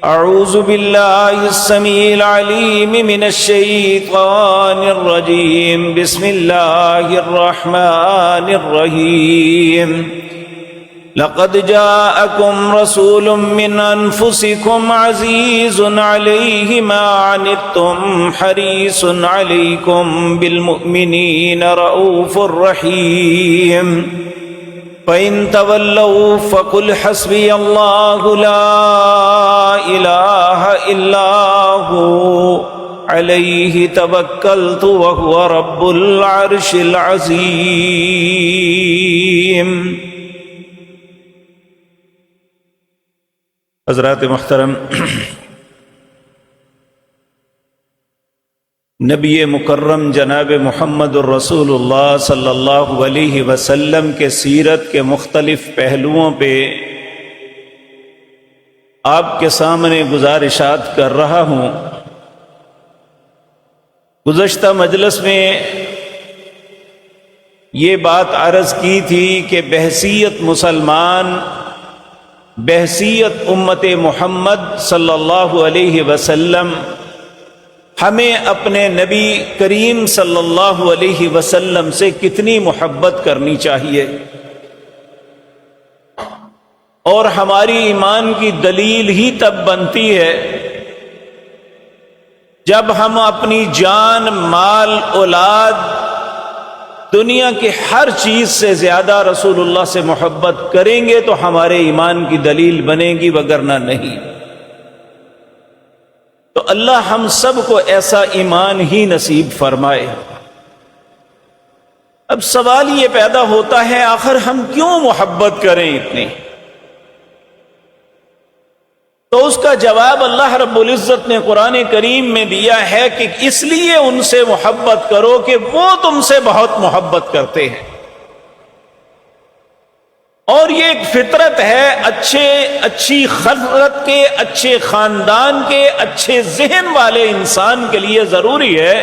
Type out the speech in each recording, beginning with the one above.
اعوذ باللہ السمیع العلیم من الشیطان الرجیم بسم اللہ الرحمن الرحیم لقد جاءكم رسول من انفسكم عزيز عليه ما عنتم حريص عليكم بالمؤمنين رؤوف رحيم فإن تولوا فقل حسبي الله لا إله إلا هو عليه توكلت وهو رب العرش العظيم۔ حضرات محترم، نبی مکرم جناب محمد الرسول اللہ صلی اللہ علیہ وسلم کے سیرت کے مختلف پہلوؤں پہ آپ کے سامنے گزارشات کر رہا ہوں۔ گزشتہ مجلس میں یہ بات عرض کی تھی کہ بحیثیت مسلمان، بحیثیت امت محمد صلی اللہ علیہ وسلم، ہمیں اپنے نبی کریم صلی اللہ علیہ وسلم سے کتنی محبت کرنی چاہیے، اور ہماری ایمان کی دلیل ہی تب بنتی ہے جب ہم اپنی جان، مال، اولاد، دنیا کی ہر چیز سے زیادہ رسول اللہ سے محبت کریں گے تو ہمارے ایمان کی دلیل بنے گی، وگرنہ نہیں۔ تو اللہ ہم سب کو ایسا ایمان ہی نصیب فرمائے۔ اب سوال یہ پیدا ہوتا ہے، آخر ہم کیوں محبت کریں اتنی؟ تو اس کا جواب اللہ رب العزت نے قرآن کریم میں دیا ہے کہ اس لیے ان سے محبت کرو کہ وہ تم سے بہت محبت کرتے ہیں، اور یہ ایک فطرت ہے۔ اچھی خلقت کے، اچھے خاندان کے، اچھے ذہن والے انسان کے لیے ضروری ہے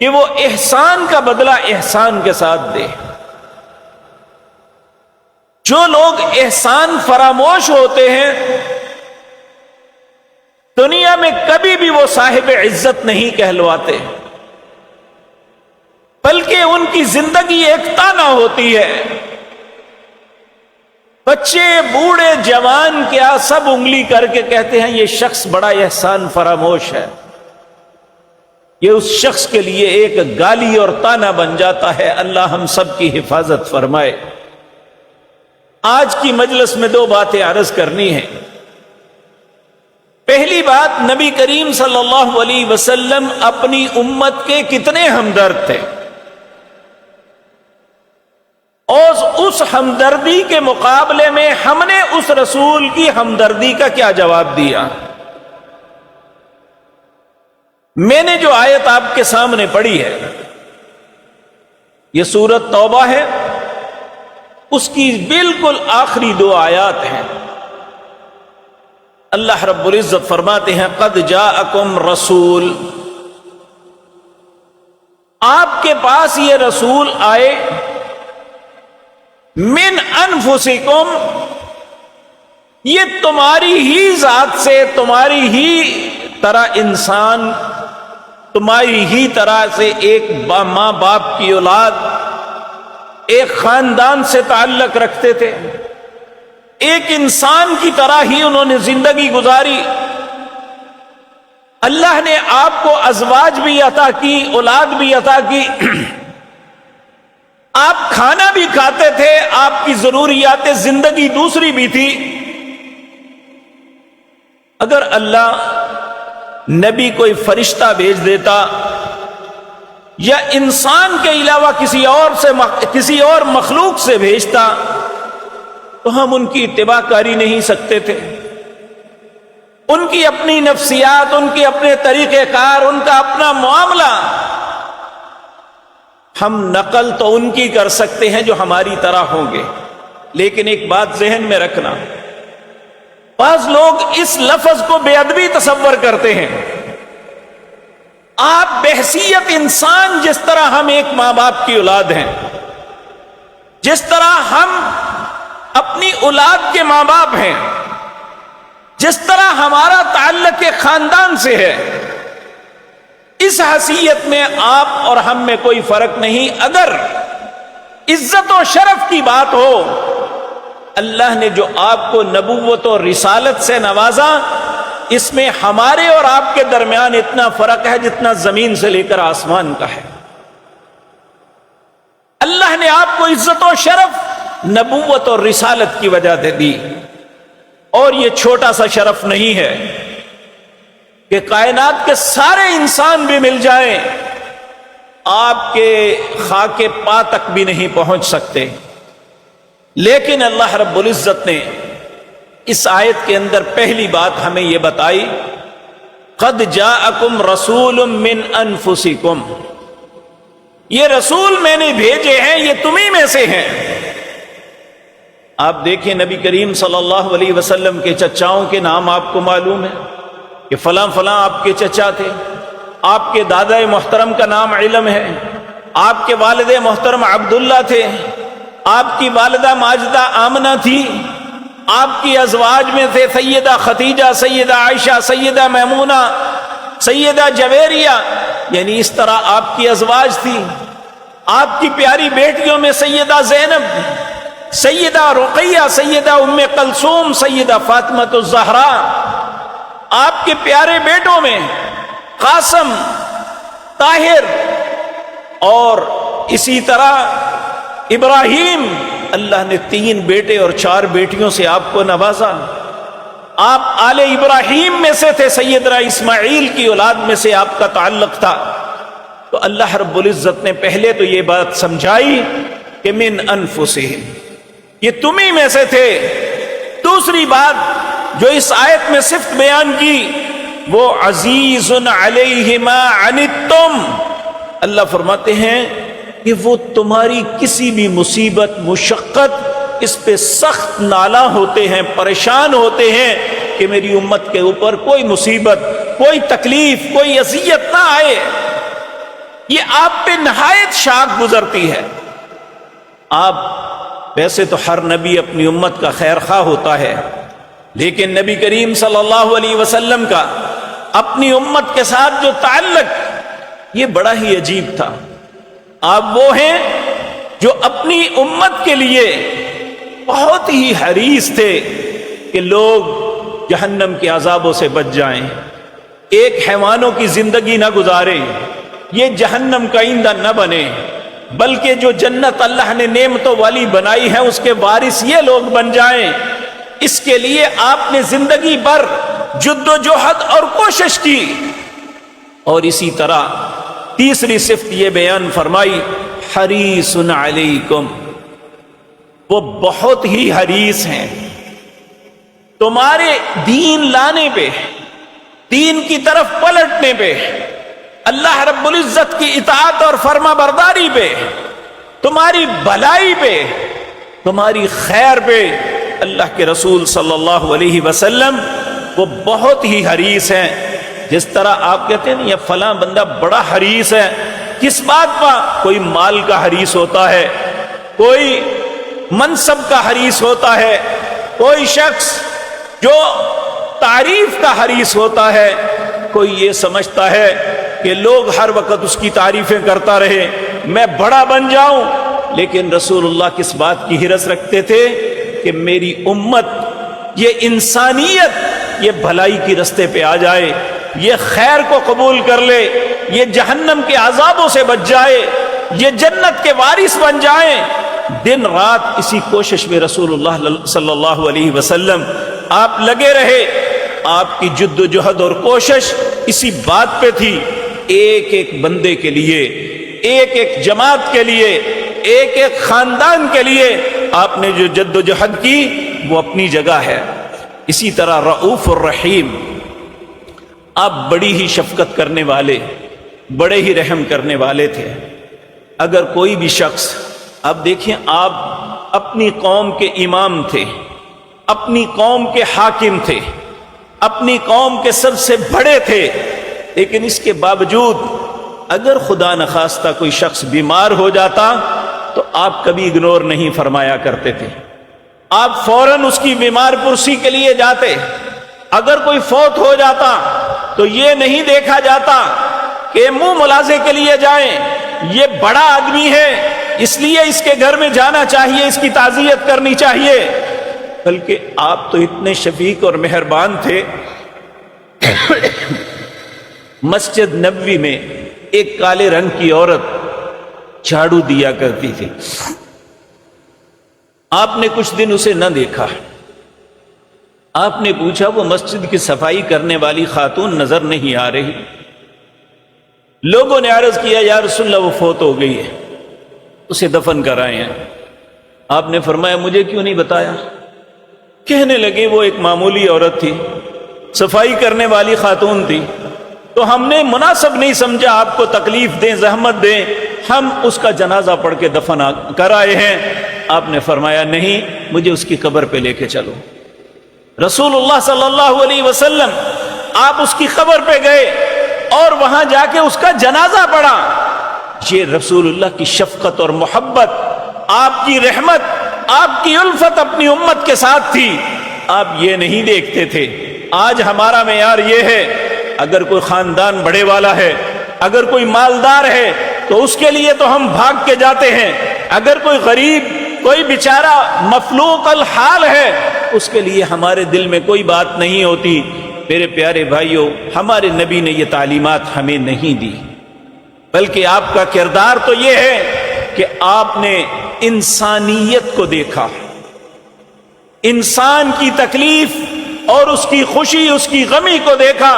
کہ وہ احسان کا بدلہ احسان کے ساتھ دے۔ جو لوگ احسان فراموش ہوتے ہیں دنیا میں کبھی بھی وہ صاحب عزت نہیں کہلواتے، بلکہ ان کی زندگی ایک تانا ہوتی ہے۔ بچے، بوڑھے، جوان، کیا سب انگلی کر کے کہتے ہیں یہ شخص بڑا احسان فراموش ہے۔ یہ اس شخص کے لیے ایک گالی اور تانا بن جاتا ہے۔ اللہ ہم سب کی حفاظت فرمائے۔ آج کی مجلس میں دو باتیں عرض کرنی ہیں۔ پہلی بات، نبی کریم صلی اللہ علیہ وسلم اپنی امت کے کتنے ہمدرد تھے، اور اس ہمدردی کے مقابلے میں ہم نے اس رسول کی ہمدردی کا کیا جواب دیا۔ میں نے جو آیت آپ کے سامنے پڑھی ہے، یہ سورۃ توبہ ہے، اس کی بالکل آخری دو آیات ہیں۔ اللہ رب العزت فرماتے ہیں قد جاءکم رسول، آپ کے پاس یہ رسول آئے، من انفسکم، یہ تمہاری ہی ذات سے، تمہاری ہی طرح انسان، تمہاری ہی طرح سے ایک ماں باپ کی اولاد، ایک خاندان سے تعلق رکھتے تھے، ایک انسان کی طرح ہی انہوں نے زندگی گزاری۔ اللہ نے آپ کو ازواج بھی عطا کی، اولاد بھی عطا کی، آپ کھانا بھی کھاتے تھے، آپ کی ضروریات زندگی دوسری بھی تھی۔ اگر اللہ نبی کوئی فرشتہ بھیج دیتا یا انسان کے علاوہ کسی اور مخلوق سے بھیجتا تو ہم ان کی اتباع کر ہی نہیں سکتے تھے۔ ان کی اپنی نفسیات، ان کے اپنے طریقہ کار، ان کا اپنا معاملہ، ہم نقل تو ان کی کر سکتے ہیں جو ہماری طرح ہوں گے۔ لیکن ایک بات ذہن میں رکھنا، بعض لوگ اس لفظ کو بے ادبی تصور کرتے ہیں۔ آپ بحیثیت انسان، جس طرح ہم ایک ماں باپ کی اولاد ہیں، جس طرح ہم اپنی اولاد کے ماں باپ ہیں، جس طرح ہمارا تعلق ایک خاندان سے ہے، اس حیثیت میں آپ اور ہم میں کوئی فرق نہیں۔ اگر عزت و شرف کی بات ہو، اللہ نے جو آپ کو نبوت اور رسالت سے نوازا، اس میں ہمارے اور آپ کے درمیان اتنا فرق ہے جتنا زمین سے لے کر آسمان کا ہے۔ اللہ نے آپ کو عزت و شرف نبوت اور رسالت کی وجہ سے دی، اور یہ چھوٹا سا شرف نہیں ہے کہ کائنات کے سارے انسان بھی مل جائیں، آپ کے خاک پا تک بھی نہیں پہنچ سکتے۔ لیکن اللہ رب العزت نے اس آیت کے اندر پہلی بات ہمیں یہ بتائی، قد جاءکم رسول من انفسکم، یہ رسول میں نے بھیجے ہیں، یہ تمہیں میں سے ہیں۔ آپ دیکھیں نبی کریم صلی اللہ علیہ وسلم کے چچاؤں کے نام آپ کو معلوم ہے کہ فلاں فلاں آپ کے چچا تھے، آپ کے دادا محترم کا نام علم ہے، آپ کے والد محترم عبداللہ تھے، آپ کی والدہ ماجدہ آمنہ تھی، آپ کی ازواج میں تھے سیدہ خدیجہ، سیدہ عائشہ، سیدہ میمونہ، سیدہ جویریہ، یعنی اس طرح آپ کی ازواج تھی۔ آپ کی پیاری بیٹیوں میں سیدہ زینب، سیدہ رقیہ، سیدہ ام کلثوم، سیدہ فاطمہ الزہرا۔ آپ کے پیارے بیٹوں میں قاسم، طاہر، اور اسی طرح ابراہیم۔ اللہ نے 3 بیٹے اور 4 بیٹیوں سے آپ کو نوازا۔ آپ آل ابراہیم میں سے تھے، سیدنا اسماعیل کی اولاد میں سے آپ کا تعلق تھا۔ تو اللہ رب العزت نے پہلے تو یہ بات سمجھائی کہ من انفسہم، یہ تمہیں میں سے تھے۔ دوسری بات جو اس آیت میں صفت بیان کی وہ عزیز علیہ ما عنتم، اللہ فرماتے ہیں کہ وہ تمہاری کسی بھی مصیبت مشقت اس پہ سخت نالاں ہوتے ہیں، پریشان ہوتے ہیں کہ میری امت کے اوپر کوئی مصیبت، کوئی تکلیف، کوئی اذیت نہ آئے۔ یہ آپ پہ نہایت شاق گزرتی ہے۔ آپ ویسے تو ہر نبی اپنی امت کا خیر خواہ ہوتا ہے، لیکن نبی کریم صلی اللہ علیہ وسلم کا اپنی امت کے ساتھ جو تعلق، یہ بڑا ہی عجیب تھا۔ آپ وہ ہیں جو اپنی امت کے لیے بہت ہی حریص تھے کہ لوگ جہنم کے عذابوں سے بچ جائیں، ایک حیوانوں کی زندگی نہ گزاریں، یہ جہنم کا ایندھن نہ بنے، بلکہ جو جنت اللہ نے نعمتوں والی بنائی ہے اس کے وارث یہ لوگ بن جائیں۔ اس کے لیے آپ نے زندگی بھر جد و جہد اور کوشش کی۔ اور اسی طرح تیسری صفت یہ بیان فرمائی، حریص علیکم، وہ بہت ہی حریص ہیں تمہارے دین لانے پہ، دین کی طرف پلٹنے پہ، اللہ رب العزت کی اطاعت اور فرما برداری پہ، تمہاری بھلائی پہ، تمہاری خیر پہ۔ اللہ کے رسول صلی اللہ علیہ وسلم وہ بہت ہی حریص ہیں۔ جس طرح آپ کہتے ہیں یہ فلاں بندہ بڑا حریص ہے، کس بات کا؟ کوئی مال کا حریص ہوتا ہے، کوئی منصب کا حریص ہوتا ہے، کوئی شخص جو تعریف کا حریص ہوتا ہے، کوئی یہ سمجھتا ہے کہ لوگ ہر وقت اس کی تعریفیں کرتا رہے، میں بڑا بن جاؤں۔ لیکن رسول اللہ کس بات کی حرص رکھتے تھے کہ میری امت، یہ انسانیت، یہ بھلائی کی رستے پہ آ جائے، یہ خیر کو قبول کر لے، یہ جہنم کے عذابوں سے بچ جائے، یہ جنت کے وارث بن جائیں۔ دن رات اسی کوشش میں رسول اللہ صلی اللہ علیہ وسلم آپ لگے رہے۔ آپ کی جد و جہد اور کوشش اسی بات پہ تھی، ایک ایک بندے کے لیے، ایک ایک جماعت کے لیے، ایک ایک خاندان کے لیے آپ نے جو جد و جہد کی وہ اپنی جگہ ہے۔ اسی طرح رؤوف الرحیم، آپ بڑی ہی شفقت کرنے والے، بڑے ہی رحم کرنے والے تھے۔ اگر کوئی بھی شخص، اب دیکھیں آپ اپنی قوم کے امام تھے، اپنی قوم کے حاکم تھے، اپنی قوم کے سب سے بڑے تھے، لیکن اس کے باوجود اگر خدا نخواستہ کوئی شخص بیمار ہو جاتا تو آپ کبھی اگنور نہیں فرمایا کرتے تھے۔ آپ فوراً اس کی بیمار پرسی کے لیے جاتے، اگر کوئی فوت ہو جاتا تو یہ نہیں دیکھا جاتا کہ منہ ملازے کے لیے جائیں، یہ بڑا آدمی ہے اس لیے اس کے گھر میں جانا چاہیے، اس کی تعزیت کرنی چاہیے، بلکہ آپ تو اتنے شفیق اور مہربان تھے۔ مسجد نبوی میں ایک کالے رنگ کی عورت جھاڑو دیا کرتی تھی، آپ نے کچھ دن اسے نہ دیکھا، آپ نے پوچھا وہ مسجد کی صفائی کرنے والی خاتون نظر نہیں آ رہی؟ لوگوں نے عرض کیا یا رسول اللہ وہ فوت ہو گئی ہے، اسے دفن کرائے ہیں۔ آپ نے فرمایا مجھے کیوں نہیں بتایا؟ کہنے لگے وہ ایک معمولی عورت تھی، صفائی کرنے والی خاتون تھی، تو ہم نے مناسب نہیں سمجھا آپ کو تکلیف دیں، زحمت دیں، ہم اس کا جنازہ پڑھ کے دفن کرائے ہیں۔ آپ نے فرمایا نہیں، مجھے اس کی قبر پہ لے کے چلو۔ رسول اللہ صلی اللہ علیہ وسلم آپ اس کی قبر پہ گئے اور وہاں جا کے اس کا جنازہ پڑھا۔ یہ رسول اللہ کی شفقت اور محبت، آپ کی رحمت، آپ کی الفت اپنی امت کے ساتھ تھی، آپ یہ نہیں دیکھتے تھے۔ آج ہمارا معیار یہ ہے، اگر کوئی خاندان بڑے والا ہے، اگر کوئی مالدار ہے تو اس کے لیے تو ہم بھاگ کے جاتے ہیں، اگر کوئی غریب، کوئی بیچارہ مفلوق الحال ہے، اس کے لیے ہمارے دل میں کوئی بات نہیں ہوتی۔ میرے پیارے بھائیوں، ہمارے نبی نے یہ تعلیمات ہمیں نہیں دی، بلکہ آپ کا کردار تو یہ ہے کہ آپ نے انسانیت کو دیکھا، انسان کی تکلیف اور اس کی خوشی، اس کی غمی کو دیکھا،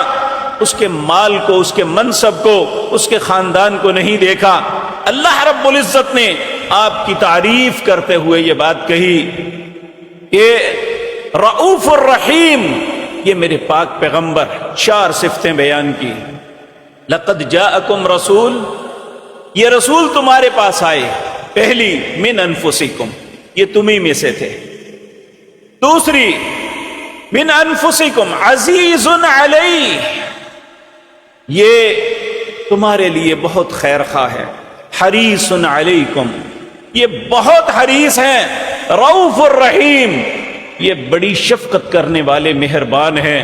اس کے مال کو، اس کے منصب کو، اس کے خاندان کو نہیں دیکھا۔ اللہ رب العزت نے آپ کی تعریف کرتے ہوئے یہ بات کہی کہ رؤوف الرحیم، یہ میرے پاک پیغمبر 4 صفتیں بیان کی۔ لقد جاءکم رسول، یہ رسول تمہارے پاس آئے، پہلی من انفسکم، یہ تمہیں میں سے تھے۔ دوسری من انفسکم عزیز علیہ، یہ تمہارے لیے بہت خیر خواہ ہے۔ حریص علیکم، یہ بہت حریص ہیں۔ رؤوف الرحیم، یہ بڑی شفقت کرنے والے مہربان ہیں۔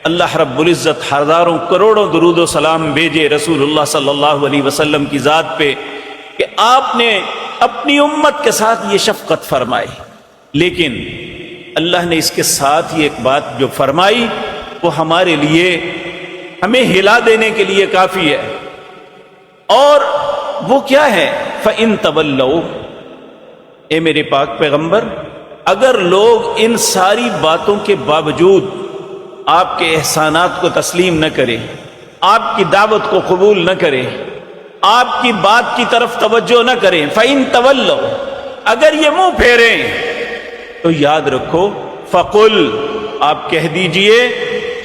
اللہ رب العزت ہزاروں کروڑوں درود و سلام بھیجے رسول اللہ صلی اللہ علیہ وسلم کی ذات پہ کہ آپ نے اپنی امت کے ساتھ یہ شفقت فرمائی، لیکن اللہ نے اس کے ساتھ ہی ایک بات جو فرمائی وہ ہمارے لیے، ہمیں ہلا دینے کے لیے کافی ہے، اور وہ کیا ہے؟ فَإِن تَوَلَّوْا، اے میرے پاک پیغمبر، اگر لوگ ان ساری باتوں کے باوجود آپ کے احسانات کو تسلیم نہ کرے، آپ کی دعوت کو قبول نہ کرے، آپ کی بات کی طرف توجہ نہ کریں، فَإِن تَوَلَّوْا، اگر یہ منہ پھیریں تو یاد رکھو، فَقُلْ، آپ کہہ دیجئے،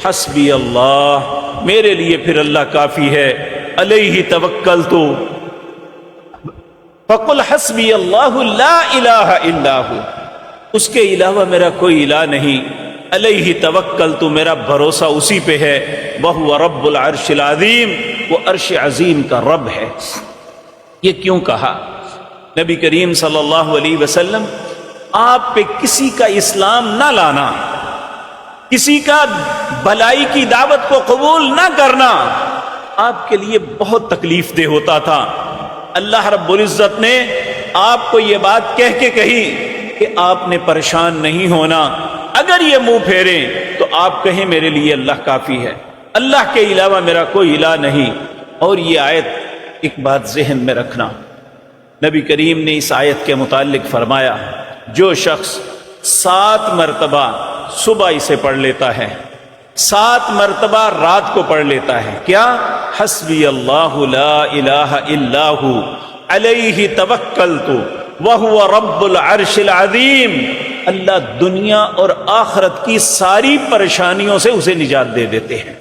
حسبی اللہ، میرے لیے پھر اللہ کافی ہے، علیہ توکلت، فَقُلْ حسبی اللہ لا الہ الا ہو، اس کے علاوہ میرا کوئی الہ نہیں، علیہ توکلت، میرا بھروسہ اسی پہ ہے، وَهُوَ رَبُّ الْعَرْشِ الْعَظِيمِ، وہ عرش عظیم کا رب ہے۔ یہ کیوں کہا؟ نبی کریم صلی اللہ علیہ وسلم آپ پہ کسی کا اسلام نہ لانا، کسی کا بھلائی کی دعوت کو قبول نہ کرنا آپ کے لیے بہت تکلیف دہ ہوتا تھا۔ اللہ رب العزت نے آپ کو یہ بات کہہ کے کہی کہ آپ نے پریشان نہیں ہونا، اگر یہ منہ پھیریں تو آپ کہیں میرے لیے اللہ کافی ہے، اللہ کے علاوہ میرا کوئی الہ نہیں۔ اور یہ آیت، ایک بات ذہن میں رکھنا، نبی کریم نے اس آیت کے متعلق فرمایا، جو شخص 7 مرتبہ صبح اسے پڑھ لیتا ہے، 7 مرتبہ رات کو پڑھ لیتا ہے، کیا؟ حسبی اللہ لا الہ الا ہو علیہ توکلت وہو رب العرش العظیم، اللہ دنیا اور آخرت کی ساری پریشانیوں سے اسے نجات دے دیتے ہیں۔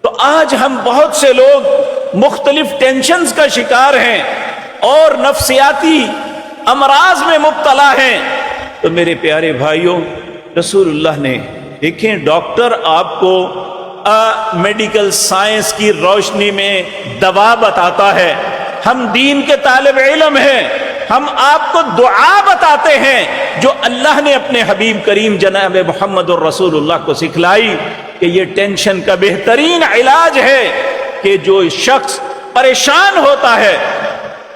تو آج ہم بہت سے لوگ مختلف ٹینشنز کا شکار ہیں اور نفسیاتی امراض میں مبتلا ہیں، تو میرے پیارے بھائیوں، رسول اللہ نے دیکھیں، ڈاکٹر آپ کو میڈیکل سائنس کی روشنی میں دوا بتاتا ہے، ہم دین کے طالب علم ہیں، ہم آپ کو دعا بتاتے ہیں جو اللہ نے اپنے حبیب کریم جناب محمد الرسول اللہ کو سکھلائی کہ یہ ٹینشن کا بہترین علاج ہے کہ جو شخص پریشان ہوتا ہے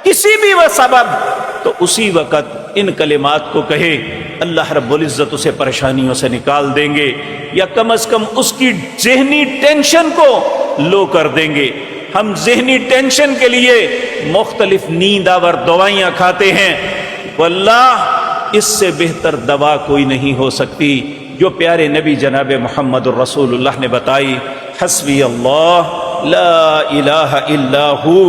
کسی بھی وہ سبب تو اسی وقت ان کلمات کو کہے، اللہ رب العزت اسے پریشانیوں سے نکال دیں گے، یا کم از کم اس کی ذہنی ٹینشن کو لو کر دیں گے۔ ہم ذہنی ٹینشن کے لیے مختلف نیند آور دوائیاں کھاتے ہیں، واللہ اس سے بہتر دوا کوئی نہیں ہو سکتی جو پیارے نبی جناب محمد الرسول اللہ نے بتائی، حسبی اللہ لا الہ الا ہو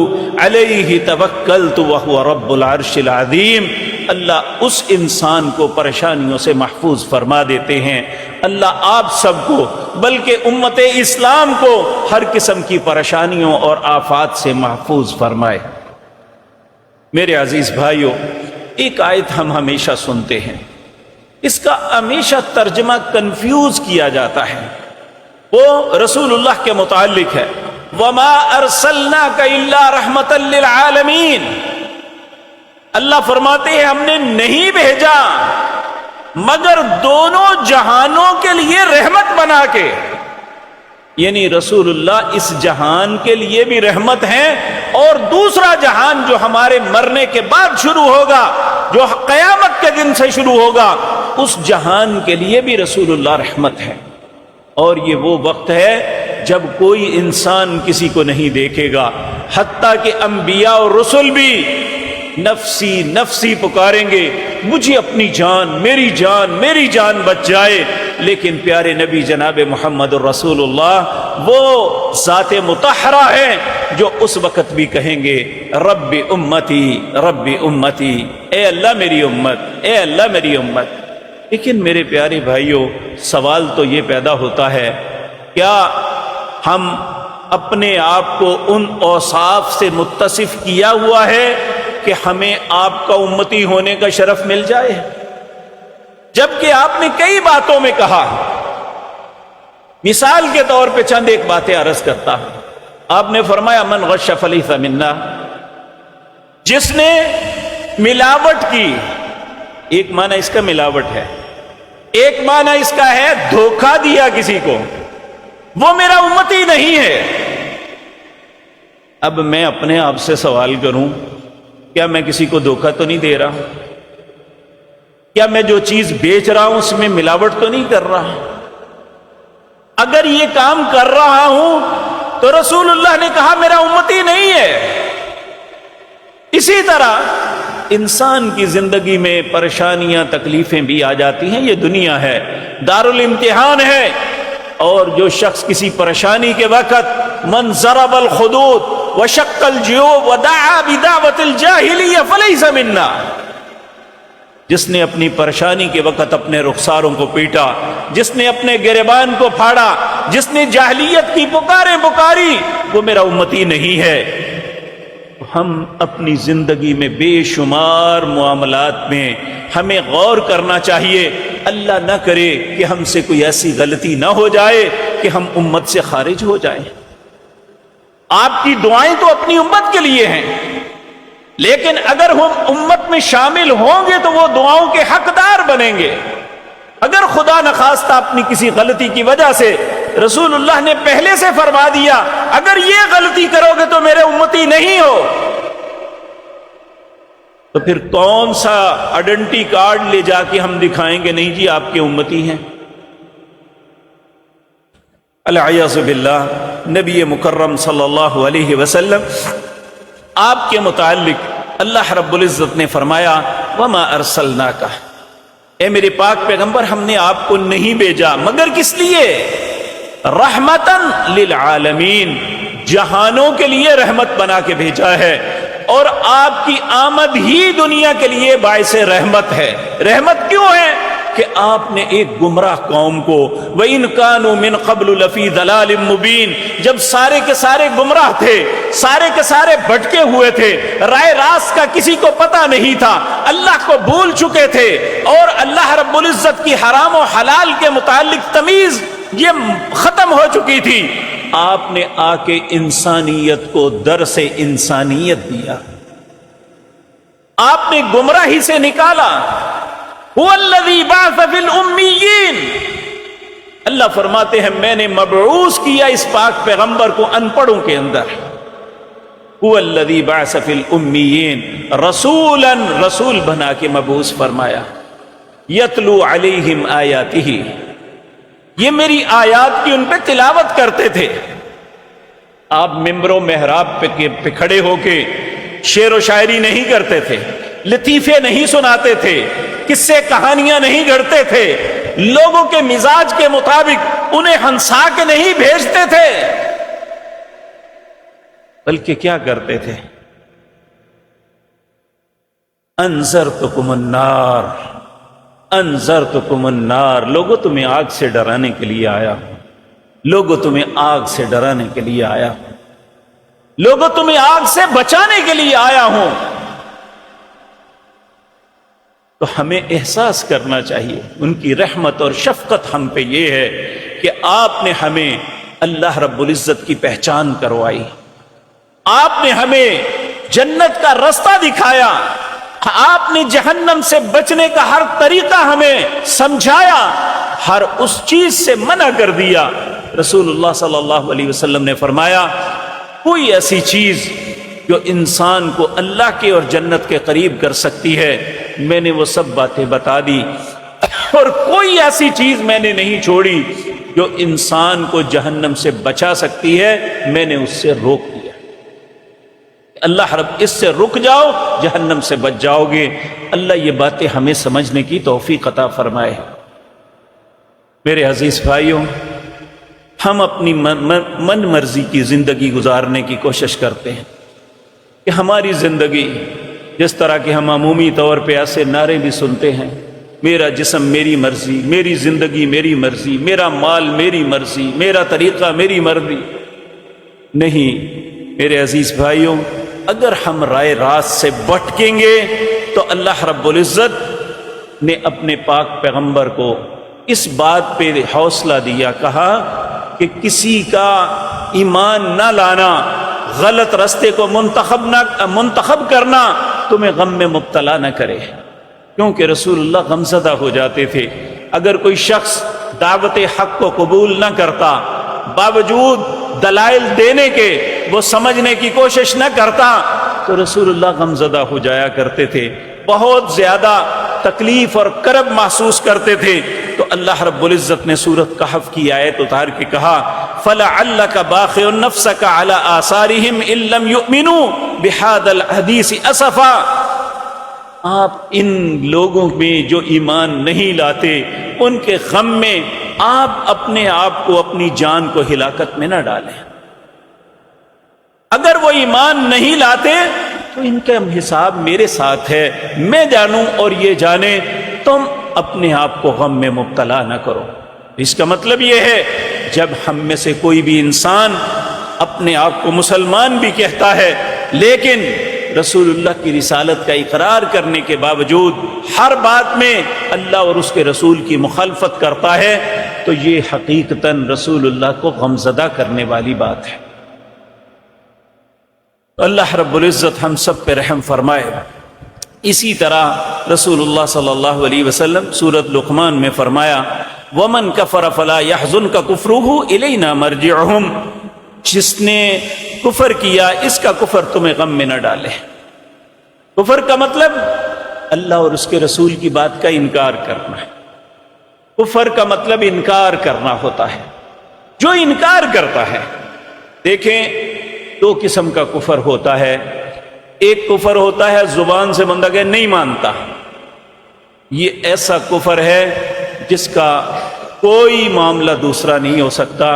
علیہ توکلت وہو رب العرش العظیم۔ اللہ اس انسان کو پریشانیوں سے محفوظ فرما دیتے ہیں۔ اللہ آپ سب کو بلکہ امت اسلام کو ہر قسم کی پریشانیوں اور آفات سے محفوظ فرمائے۔ میرے عزیز بھائیوں، ایک آیت ہم ہمیشہ سنتے ہیں، اس کا ہمیشہ ترجمہ کنفیوز کیا جاتا ہے، وہ رسول اللہ کے متعلق ہے، وَمَا أَرْسَلْنَاكَ إِلَّا رَحْمَةً لِّلْعَالَمِينَ۔ اللہ فرماتے ہیں ہم نے نہیں بھیجا مگر دونوں جہانوں کے لیے رحمت بنا کے، یعنی رسول اللہ اس جہان کے لیے بھی رحمت ہیں، اور دوسرا جہان جو ہمارے مرنے کے بعد شروع ہوگا، جو قیامت کے دن سے شروع ہوگا، اس جہان کے لیے بھی رسول اللہ رحمت ہے۔ اور یہ وہ وقت ہے جب کوئی انسان کسی کو نہیں دیکھے گا، حتیٰ کہ انبیاء اور رسل بھی نفسی نفسی پکاریں گے، مجھے اپنی جان میری جان بچ جائے، لیکن پیارے نبی جناب محمد الرسول اللہ وہ ذات مطہرہ ہے جو اس وقت بھی کہیں گے رب امتی، اے اللہ میری امت، اے اللہ میری امت۔ لیکن میرے پیارے بھائیوں، سوال تو یہ پیدا ہوتا ہے، کیا ہم اپنے آپ کو ان اوصاف سے متصف کیا ہوا ہے کہ ہمیں آپ کا امتی ہونے کا شرف مل جائے؟ جبکہ آپ نے کئی باتوں میں کہا، مثال کے طور پہ چند ایک باتیں عرض کرتا ہوں۔ آپ نے فرمایا من غش فلیس منا، جس نے ملاوٹ کی، ایک معنی اس کا ملاوٹ ہے، ایک معنی اس کا ہے دھوکہ دیا کسی کو، وہ میرا امتی نہیں ہے۔ اب میں اپنے آپ سے سوال کروں، کیا میں کسی کو دھوکہ تو نہیں دے رہا؟ کیا میں جو چیز بیچ رہا ہوں اس میں ملاوٹ تو نہیں کر رہا؟ اگر یہ کام کر رہا ہوں تو رسول اللہ نے کہا میرا امتی نہیں ہے۔ اسی طرح انسان کی زندگی میں پریشانیاں تکلیفیں بھی آ جاتی ہیں، یہ دنیا ہے، دارالامتحان ہے، اور جو شخص کسی پریشانی کے وقت من ضرب الخدود وشق الجیوب ودعا بدعوت الجاہلیہ فلیس منا، جس نے اپنی پریشانی کے وقت اپنے رخساروں کو پیٹا، جس نے اپنے گریبان کو پھاڑا، جس نے جاہلیت کی پکاریں پکاری، وہ میرا امتی نہیں ہے۔ ہم اپنی زندگی میں بے شمار معاملات میں ہمیں غور کرنا چاہیے، اللہ نہ کرے کہ ہم سے کوئی ایسی غلطی نہ ہو جائے کہ ہم امت سے خارج ہو جائیں۔ آپ کی دعائیں تو اپنی امت کے لیے ہیں، لیکن اگر ہم امت میں شامل ہوں گے تو وہ دعاؤں کے حقدار بنیں گے۔ اگر خدا نخواستہ اپنی کسی غلطی کی وجہ سے، رسول اللہ نے پہلے سے فرما دیا اگر یہ غلطی کرو گے تو میرے امتی نہیں ہو، تو پھر کون سا آئیڈینٹی کارڈ لے جا کے ہم دکھائیں گے نہیں جی آپ کے امتی ہیں؟ العیاذ باللہ۔ نبی مکرم صلی اللہ علیہ وسلم آپ کے متعلق اللہ رب العزت نے فرمایا وما ارسلناک، اے میرے پاک پیغمبر ہم نے آپ کو نہیں بھیجا مگر کس لیے؟ رحمتاً للعالمین، جہانوں کے لیے رحمت بنا کے بھیجا ہے، اور آپ کی آمد ہی دنیا کے لیے باعث رحمت ہے۔ رحمت کیوں ہے؟ کہ آپ نے ایک گمراہ قوم کو وَإِن كَانُوا مِن قَبْلُ لَفِي ضَلَالٍ مُبِينٍ، جب سارے کے سارے گمراہ تھے، سارے کے سارے بھٹکے ہوئے تھے، رائے راست کا کسی کو پتہ نہیں تھا، اللہ کو بھول چکے تھے، اور اللہ رب العزت کی حرام و حلال کے متعلق تمیز یہ ختم ہو چکی تھی، آپ نے آ کے انسانیت کو درس انسانیت دیا۔ آپ نے گمراہی سے نکالا. هو الذی بعث فی الامیین، اللہ فرماتے ہیں میں نے مبعوث کیا اس پاک پیغمبر کو ان پڑھوں کے اندر. هو الذی بعث فی الامیین رسولا، رسول بنا کے مبعوث فرمایا. یتلو علیہم آیاتہ، یہ میری آیات کی ان پہ تلاوت کرتے تھے. آپ ممبر و محراب پہ کھڑے ہو کے شعر و شاعری نہیں کرتے تھے، لطیفے نہیں سناتے تھے، قصے کہانیاں نہیں گھڑتے تھے، لوگوں کے مزاج کے مطابق انہیں ہنسا کے نہیں بھیجتے تھے، بلکہ کیا کرتے تھے؟ انذرتکم النار، انذرتکم النار، لوگوں تمہیں آگ سے ڈرانے کے لیے آیا ہوں، لوگوں تمہیں آگ سے ڈرانے کے لیے آیا ہوں، لوگوں تمہیں آگ سے بچانے کے لیے آیا ہوں. تو ہمیں احساس کرنا چاہیے ان کی رحمت اور شفقت ہم پہ یہ ہے کہ آپ نے ہمیں اللہ رب العزت کی پہچان کروائی، آپ نے ہمیں جنت کا رستہ دکھایا، آپ نے جہنم سے بچنے کا ہر طریقہ ہمیں سمجھایا، ہر اس چیز سے منع کر دیا. رسول اللہ صلی اللہ علیہ وسلم نے فرمایا کوئی ایسی چیز جو انسان کو اللہ کے اور جنت کے قریب کر سکتی ہے میں نے وہ سب باتیں بتا دی، اور کوئی ایسی چیز میں نے نہیں چھوڑی جو انسان کو جہنم سے بچا سکتی ہے میں نے اس سے روک دیا. اللہ رب اس سے رک جاؤ جہنم سے بچ جاؤ گے. اللہ یہ باتیں ہمیں سمجھنے کی توفیق عطا فرمائے. میرے عزیز بھائیوں، ہم اپنی من مرضی کی زندگی گزارنے کی کوشش کرتے ہیں کہ ہماری زندگی، جس طرح کہ ہم عمومی طور پہ ایسے نعرے بھی سنتے ہیں، میرا جسم میری مرضی، میری زندگی میری مرضی، میرا مال میری مرضی، میرا طریقہ میری مرضی. نہیں میرے عزیز بھائیوں، اگر ہم رائے راست سے بھٹکیں گے تو اللہ رب العزت نے اپنے پاک پیغمبر کو اس بات پہ حوصلہ دیا، کہا کہ کسی کا ایمان نہ لانا، غلط رستے کو منتخب کرنا تمہیں غم میں مبتلا نہ کرے. کیونکہ رسول اللہ غمزدہ ہو جاتے تھے. اگر کوئی شخص دعوت حق کو قبول نہ کرتا، باوجود دلائل دینے کے وہ سمجھنے کی کوشش نہ کرتا، تو رسول اللہ غمزدہ ہو جایا کرتے تھے، بہت زیادہ تکلیف اور کرب محسوس کرتے تھے. تو اللہ رب العزت نے سورۃ کہف کی آیت اتار کے کہا فَلَعَلَّكَ بَاخِعٌ نَفْسَكَ عَلَىٰ آثَارِهِمْ إِن لَّمْ يُؤْمِنُوا بِهَٰذَا الْحَدِيثِ أَسَفًا، آپ ان لوگوں میں جو ایمان نہیں لاتے ان کے غم میں آپ اپنے آپ کو، اپنی جان کو ہلاکت میں نہ ڈالیں. اگر وہ ایمان نہیں لاتے تو ان کا حساب میرے ساتھ ہے، میں جانوں اور یہ جانے، تم اپنے آپ کو غم میں مبتلا نہ کرو. اس کا مطلب یہ ہے جب ہم میں سے کوئی بھی انسان اپنے آپ کو مسلمان بھی کہتا ہے لیکن رسول اللہ کی رسالت کا اقرار کرنے کے باوجود ہر بات میں اللہ اور اس کے رسول کی مخالفت کرتا ہے، تو یہ حقیقتاً رسول اللہ کو غمزدہ کرنے والی بات ہے. اللہ رب العزت ہم سب پہ رحم فرمائے. اسی طرح رسول اللہ صلی اللہ علیہ وسلم سورۃ لقمان میں فرمایا وَمَنْ كَفَرَ فَلَا يَحْزُنْكَ كُفْرُهُ إِلَيْنَا مَرْجِعُهُمْ، جس نے کفر کیا اس کا کفر تمہیں غم میں نہ ڈالے. کفر کا مطلب اللہ اور اس کے رسول کی بات کا انکار کرنا ہے. کفر کا مطلب انکار کرنا ہوتا ہے. جو انکار کرتا ہے، دیکھیں دو قسم کا کفر ہوتا ہے. ایک کفر ہوتا ہے زبان سے بندہ کہ نہیں مانتا، یہ ایسا کفر ہے جس کا کوئی معاملہ دوسرا نہیں ہو سکتا،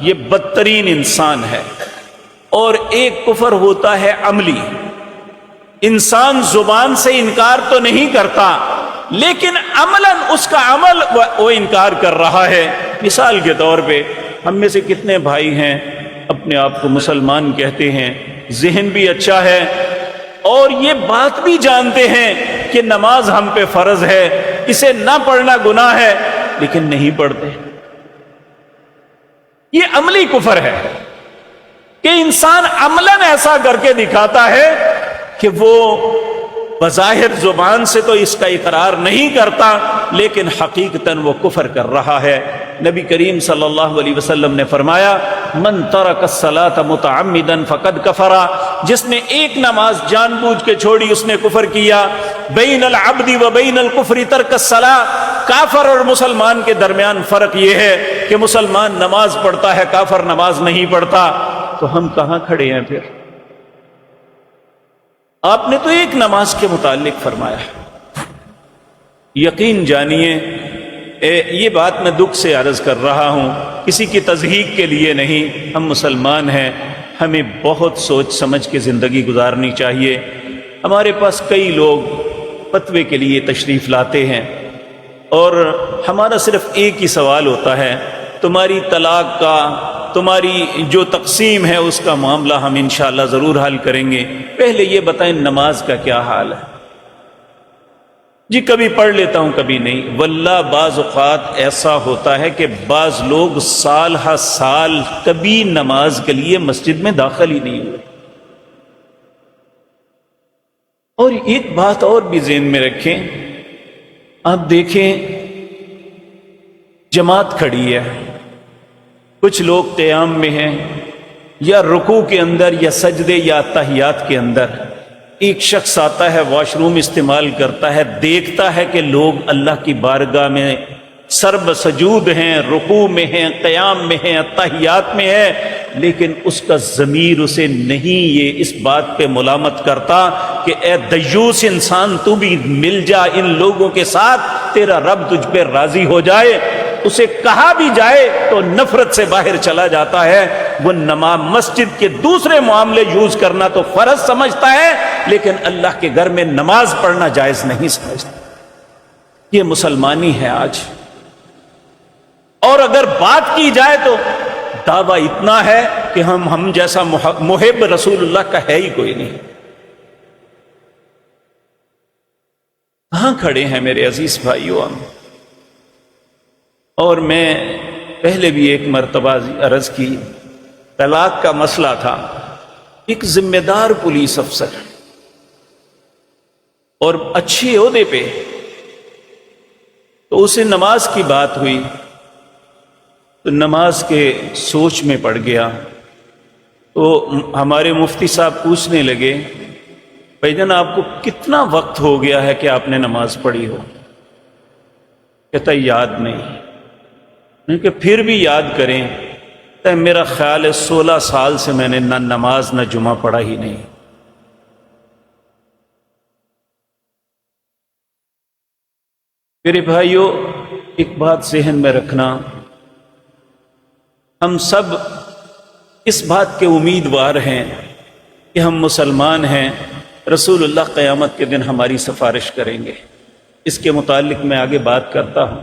یہ بدترین انسان ہے. اور ایک کفر ہوتا ہے عملی، انسان زبان سے انکار تو نہیں کرتا لیکن عملاً اس کا عمل وہ انکار کر رہا ہے. مثال کے طور پہ ہم میں سے کتنے بھائی ہیں اپنے آپ کو مسلمان کہتے ہیں، ذہن بھی اچھا ہے اور یہ بات بھی جانتے ہیں کہ نماز ہم پہ فرض ہے، اسے نہ پڑھنا گناہ ہے، لیکن نہیں پڑھتے. یہ عملی کفر ہے کہ انسان عملاً ایسا کر کے دکھاتا ہے کہ وہ بظاہر زبان سے تو اس کا اقرار نہیں کرتا، لیکن حقیقتاً وہ کفر کر رہا ہے۔ نبی کریم صلی اللہ علیہ وسلم نے فرمایا من ترک الصلاۃ متعمدا فقد کفر، جس نے ایک نماز جان بوجھ کے چھوڑی اس نے کفر کیا۔ بین العبد و بین الکفر ترک الصلاۃ، کافر اور مسلمان کے درمیان فرق یہ ہے کہ مسلمان نماز پڑھتا ہے، کافر نماز نہیں پڑھتا۔ تو ہم کہاں کھڑے ہیں پھر؟ آپ نے تو ایک نماز کے متعلق فرمایا، یقین جانیے یہ بات میں دکھ سے عرض کر رہا ہوں، کسی کی تضحیق کے لیے نہیں، ہم مسلمان ہیں، ہمیں بہت سوچ سمجھ کے زندگی گزارنی چاہیے۔ ہمارے پاس کئی لوگ فتوے کے لیے تشریف لاتے ہیں اور ہمارا صرف ایک ہی سوال ہوتا ہے، تمہاری طلاق کا، تمہاری جو تقسیم ہے اس کا معاملہ ہم انشاءاللہ ضرور حل کریں گے، پہلے یہ بتائیں نماز کا کیا حال ہے؟ جی کبھی پڑھ لیتا ہوں کبھی نہیں۔ واللہ بعض اوقات ایسا ہوتا ہے کہ بعض لوگ سال ہر سال کبھی نماز کے لیے مسجد میں داخل ہی نہیں ہوئے۔ اور ایک بات اور بھی ذہن میں رکھیں، آپ دیکھیں جماعت کھڑی ہے، کچھ لوگ قیام میں ہیں یا رکوع کے اندر یا سجدے یا تحیات کے اندر، ایک شخص آتا ہے واش روم استعمال کرتا ہے، دیکھتا ہے کہ لوگ اللہ کی بارگاہ میں سرب سجود ہیں، رکوع میں ہیں، قیام میں ہیں، تحیات میں ہے، لیکن اس کا ضمیر اسے نہیں یہ اس بات پہ ملامت کرتا کہ اے دیوس انسان تو بھی مل جا ان لوگوں کے ساتھ، تیرا رب تجھ پہ راضی ہو جائے۔ اسے کہا بھی جائے تو نفرت سے باہر چلا جاتا ہے۔ وہ نماز مسجد کے دوسرے معاملے یوز کرنا تو فرض سمجھتا ہے، لیکن اللہ کے گھر میں نماز پڑھنا جائز نہیں سمجھتا۔ یہ مسلمانی ہے آج۔ اور اگر بات کی جائے تو دعویٰ اتنا ہے کہ ہم جیسا محب رسول اللہ کا ہے ہی کوئی نہیں۔ کہاں کھڑے ہیں میرے عزیز بھائیو ہم؟ اور میں پہلے بھی ایک مرتبہ عرض کی، طلاق کا مسئلہ تھا، ایک ذمہ دار پولیس افسر اور اچھے عہدے پہ، تو اسے نماز کی بات ہوئی تو نماز کے سوچ میں پڑ گیا۔ تو ہمارے مفتی صاحب پوچھنے لگے بھائی جان آپ کو کتنا وقت ہو گیا ہے کہ آپ نے نماز پڑھی ہو؟ کہتا یاد نہیں۔ کہ پھر بھی یاد کریں، تو میرا خیال ہے 16 سال سے میں نے نہ نماز نہ جمعہ پڑھا ہی نہیں۔ میرے بھائیو ایک بات ذہن میں رکھنا، ہم سب اس بات کے امیدوار ہیں کہ ہم مسلمان ہیں، رسول اللہ قیامت کے دن ہماری سفارش کریں گے، اس کے متعلق میں آگے بات کرتا ہوں۔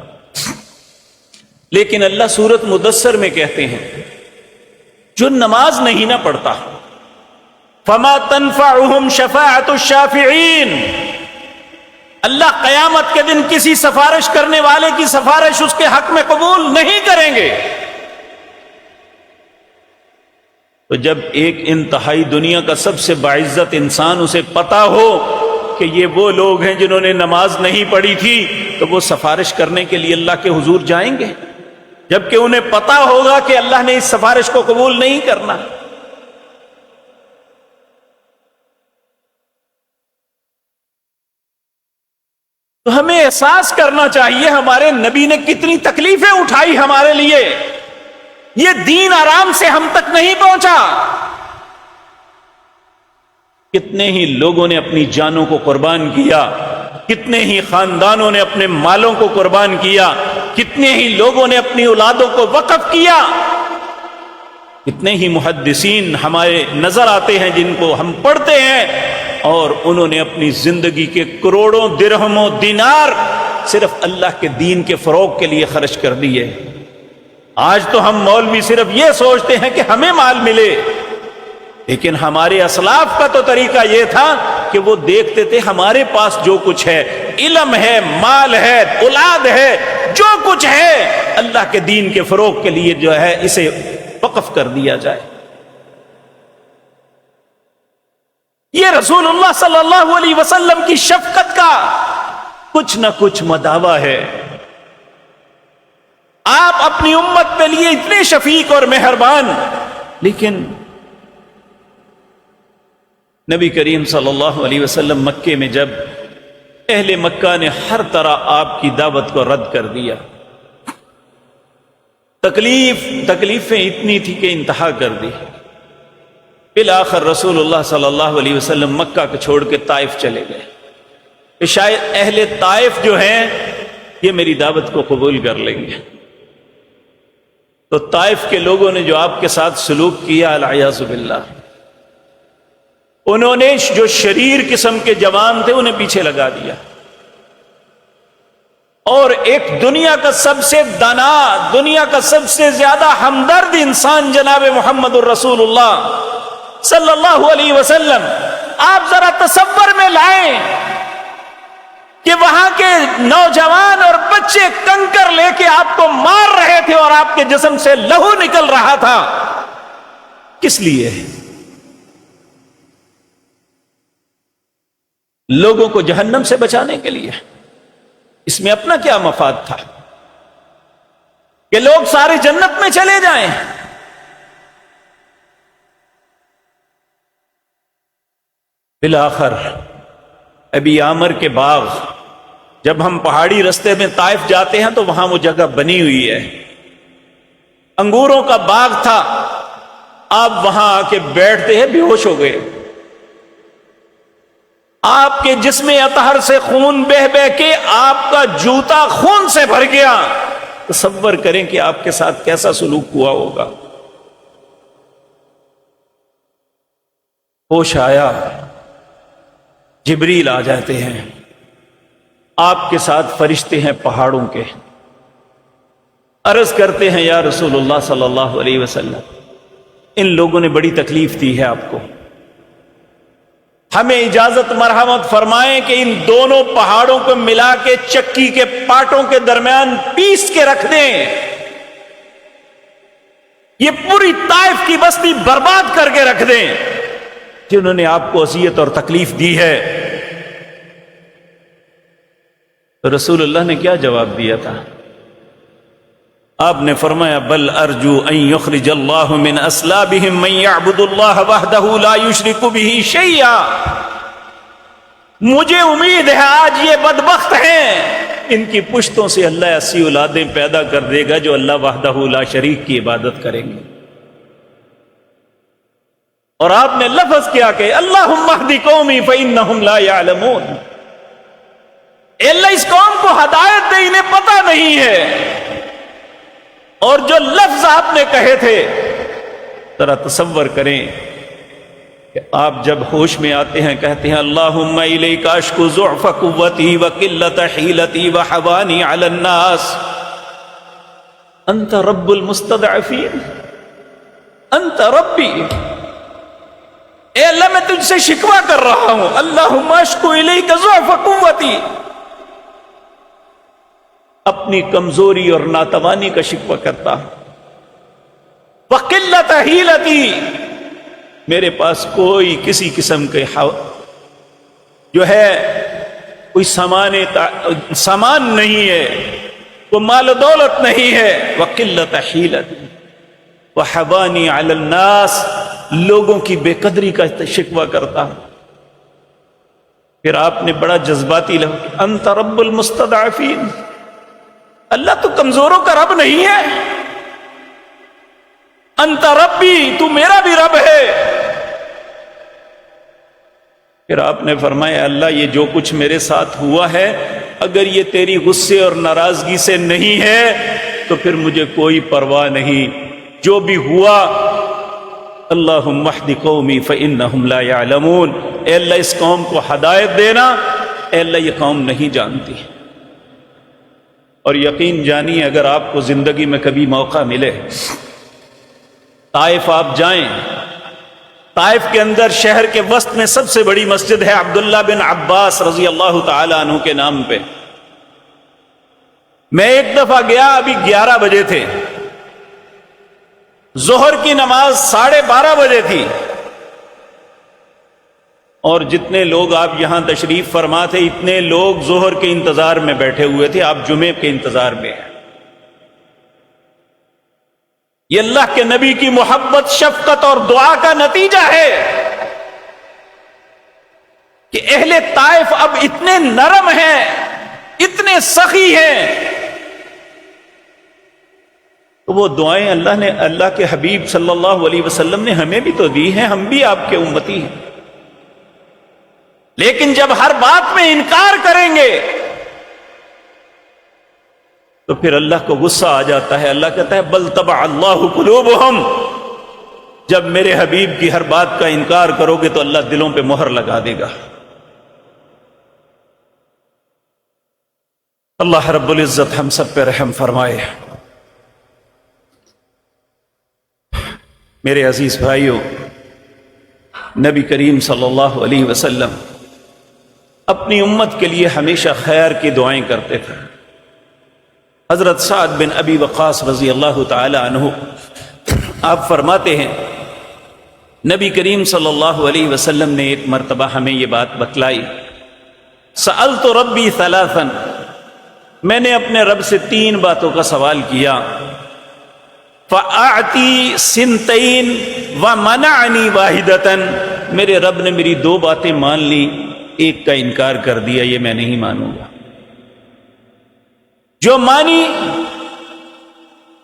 لیکن اللہ سورۃ مدثر میں کہتے ہیں جو نماز نہیں نہ پڑھتا فما تنفعهم شفاعۃ الشافعین، اللہ قیامت کے دن کسی سفارش کرنے والے کی سفارش اس کے حق میں قبول نہیں کریں گے۔ تو جب ایک انتہائی دنیا کا سب سے باعزت انسان اسے پتا ہو کہ یہ وہ لوگ ہیں جنہوں نے نماز نہیں پڑھی تھی، تو وہ سفارش کرنے کے لیے اللہ کے حضور جائیں گے، جبکہ انہیں پتا ہوگا کہ اللہ نے اس سفارش کو قبول نہیں کرنا۔ تو ہمیں احساس کرنا چاہیے ہمارے نبی نے کتنی تکلیفیں اٹھائی ہمارے لیے، یہ دین آرام سے ہم تک نہیں پہنچا۔ کتنے ہی لوگوں نے اپنی جانوں کو قربان کیا، کتنے ہی خاندانوں نے اپنے مالوں کو قربان کیا، کتنے ہی لوگوں نے اپنی اولادوں کو وقف کیا، کتنے ہی محدثین ہمارے نظر آتے ہیں جن کو ہم پڑھتے ہیں، اور انہوں نے اپنی زندگی کے کروڑوں درہم و دینار صرف اللہ کے دین کے فروغ کے لیے خرچ کر دیے۔ آج تو ہم مولوی صرف یہ سوچتے ہیں کہ ہمیں مال ملے، لیکن ہمارے اسلاف کا تو طریقہ یہ تھا کہ وہ دیکھتے تھے ہمارے پاس جو کچھ ہے، علم ہے، مال ہے، اولاد ہے، جو کچھ ہے، اللہ کے دین کے فروغ کے لیے جو ہے اسے وقف کر دیا جائے۔ یہ رسول اللہ صلی اللہ علیہ وسلم کی شفقت کا کچھ نہ کچھ مداوا ہے. آپ اپنی امت کے لیے اتنے شفیق اور مہربان، لیکن نبی کریم صلی اللہ علیہ وسلم مکے میں جب اہل مکہ نے ہر طرح آپ کی دعوت کو رد کر دیا، تکلیفیں اتنی تھی کہ انتہا کر دی. بالآخر رسول اللہ صلی اللہ علیہ وسلم مکہ کو چھوڑ کے طائف چلے گئے کہ شاید اہل طائف جو ہیں یہ میری دعوت کو قبول کر لیں گے. تو طائف کے لوگوں نے جو آپ کے ساتھ سلوک کیا العیاذ باللہ، انہوں نے جو شریر قسم کے جوان تھے انہیں پیچھے لگا دیا، اور ایک دنیا کا سب سے دانا، دنیا کا سب سے زیادہ ہمدرد انسان جناب محمد الرسول اللہ صلی اللہ علیہ وسلم، آپ ذرا تصور میں لائیں کہ وہاں کے نوجوان اور بچے کنکر لے کے آپ کو مار رہے تھے اور آپ کے جسم سے لہو نکل رہا تھا. کس لیے؟ لوگوں کو جہنم سے بچانے کے لیے. اس میں اپنا کیا مفاد تھا کہ لوگ سارے جنت میں چلے جائیں؟ بالآخر ابی عامر کے باغ، جب ہم پہاڑی رستے میں طائف جاتے ہیں تو وہاں وہ جگہ بنی ہوئی ہے، انگوروں کا باغ تھا. آپ وہاں آ کے بیٹھتے ہیں، بے ہوش ہو گئے، آپ کے جسم اطہر سے خون بہ بہ کے آپ کا جوتا خون سے بھر گیا. تصور کریں کہ آپ کے ساتھ کیسا سلوک ہوا ہوگا. ہوش آیا، جبریل آ جاتے ہیں، آپ کے ساتھ فرشتے ہیں پہاڑوں کے، عرض کرتے ہیں یا رسول اللہ صلی اللہ علیہ وسلم، ان لوگوں نے بڑی تکلیف دی ہے آپ کو، ہمیں اجازت مرحمت فرمائیں کہ ان دونوں پہاڑوں کو ملا کے چکی کے پاٹوں کے درمیان پیس کے رکھ دیں، یہ پوری طائف کی بستی برباد کر کے رکھ دیں جنہوں نے آپ کو اذیت اور تکلیف دی ہے. رسول اللہ نے کیا جواب دیا تھا؟ آپ نے فرمایا بل ارجو ان یخرج اللہ من اصلابہم من یعبد اللہ وحدہ لا یشرک بہ شیئا. مجھے امید ہے آج یہ بدبخت ہیں، ان کی پشتوں سے اللہ ایسی اولادیں پیدا کر دے گا جو اللہ وحدہ لا شریک کی عبادت کریں گے. اور آپ نے لفظ کیا کہ اللہم اہد قومی فانہم لا یعلمون، اے اللہ اس قوم کو ہدایت دے، انہیں پتہ نہیں ہے. اور جو لفظ آپ نے کہے تھے ذرا تصور کریں کہ آپ جب ہوش میں آتے ہیں کہتے ہیں اللہم الیک اشکو ضعف قوتی وقلت حیلتی وحوانی علی الناس انت رب المستضعفین انت ربی. اے اللہ میں تجھ سے شکوہ کر رہا ہوں، اللہم اشکو الیک ضعف قوتی، اپنی کمزوری اور ناتوانی کا شکوہ کرتا ہوں، وقلت حیلتی، میرے پاس کوئی کسی قسم کے جو ہے کوئی سامان نہیں ہے، کوئی مال و دولت نہیں ہے. وقلت حیلتی وحوانی علی الناس، لوگوں کی بے قدری کا شکوہ کرتا ہوں. پھر آپ نے بڑا جذباتی لفظ انت رب المستضعفین، اللہ تو کمزوروں کا رب نہیں ہے، انت ربی، تو میرا بھی رب ہے. پھر آپ نے فرمایا اللہ یہ جو کچھ میرے ساتھ ہوا ہے اگر یہ تیری غصے اور ناراضگی سے نہیں ہے تو پھر مجھے کوئی پرواہ نہیں، جو بھی ہوا اللہم اہد قومی فانہم لا یعلمون، اے اللہ اس قوم کو ہدایت دینا، اے اللہ یہ قوم نہیں جانتی. اور یقین جانیے اگر آپ کو زندگی میں کبھی موقع ملے طائف آپ جائیں، طائف کے اندر شہر کے وسط میں سب سے بڑی مسجد ہے عبداللہ بن عباس رضی اللہ تعالی عنہ کے نام پہ. میں ایک دفعہ گیا، ابھی 11 بجے تھے، ظہر کی نماز 12:30 بجے تھی. اور جتنے لوگ آپ یہاں تشریف فرما تھے اتنے لوگ ظہر کے انتظار میں بیٹھے ہوئے تھے، آپ جمعے کے انتظار میں ہیں۔ یہ اللہ کے نبی کی محبت، شفقت اور دعا کا نتیجہ ہے کہ اہل طائف اب اتنے نرم ہیں، اتنے سخی ہیں، تو وہ دعائیں اللہ کے حبیب صلی اللہ علیہ وسلم نے ہمیں بھی تو دی ہیں، ہم بھی آپ کے امتی ہیں۔ لیکن جب ہر بات میں انکار کریں گے تو پھر اللہ کو غصہ آ جاتا ہے۔ اللہ کہتا ہے بل طبع اللہ قلوبہم، جب میرے حبیب کی ہر بات کا انکار کرو گے تو اللہ دلوں پہ مہر لگا دے گا۔ اللہ رب العزت ہم سب پہ رحم فرمائے۔ میرے عزیز بھائیوں، نبی کریم صلی اللہ علیہ وسلم اپنی امت کے لیے ہمیشہ خیر کی دعائیں کرتے تھے۔ حضرت سعد بن ابی وقاص رضی اللہ تعالی عنہ آپ فرماتے ہیں نبی کریم صلی اللہ علیہ وسلم نے ایک مرتبہ ہمیں یہ بات بتلائی، سألت ربی ثلاثا، میں نے اپنے رب سے 3 باتوں کا سوال کیا، فأعطی سنتین ومنعنی واحدتا، میرے رب نے میری 2 باتیں مان لی، ایک کا انکار کر دیا، یہ میں نہیں مانوں گا۔ جو مانی،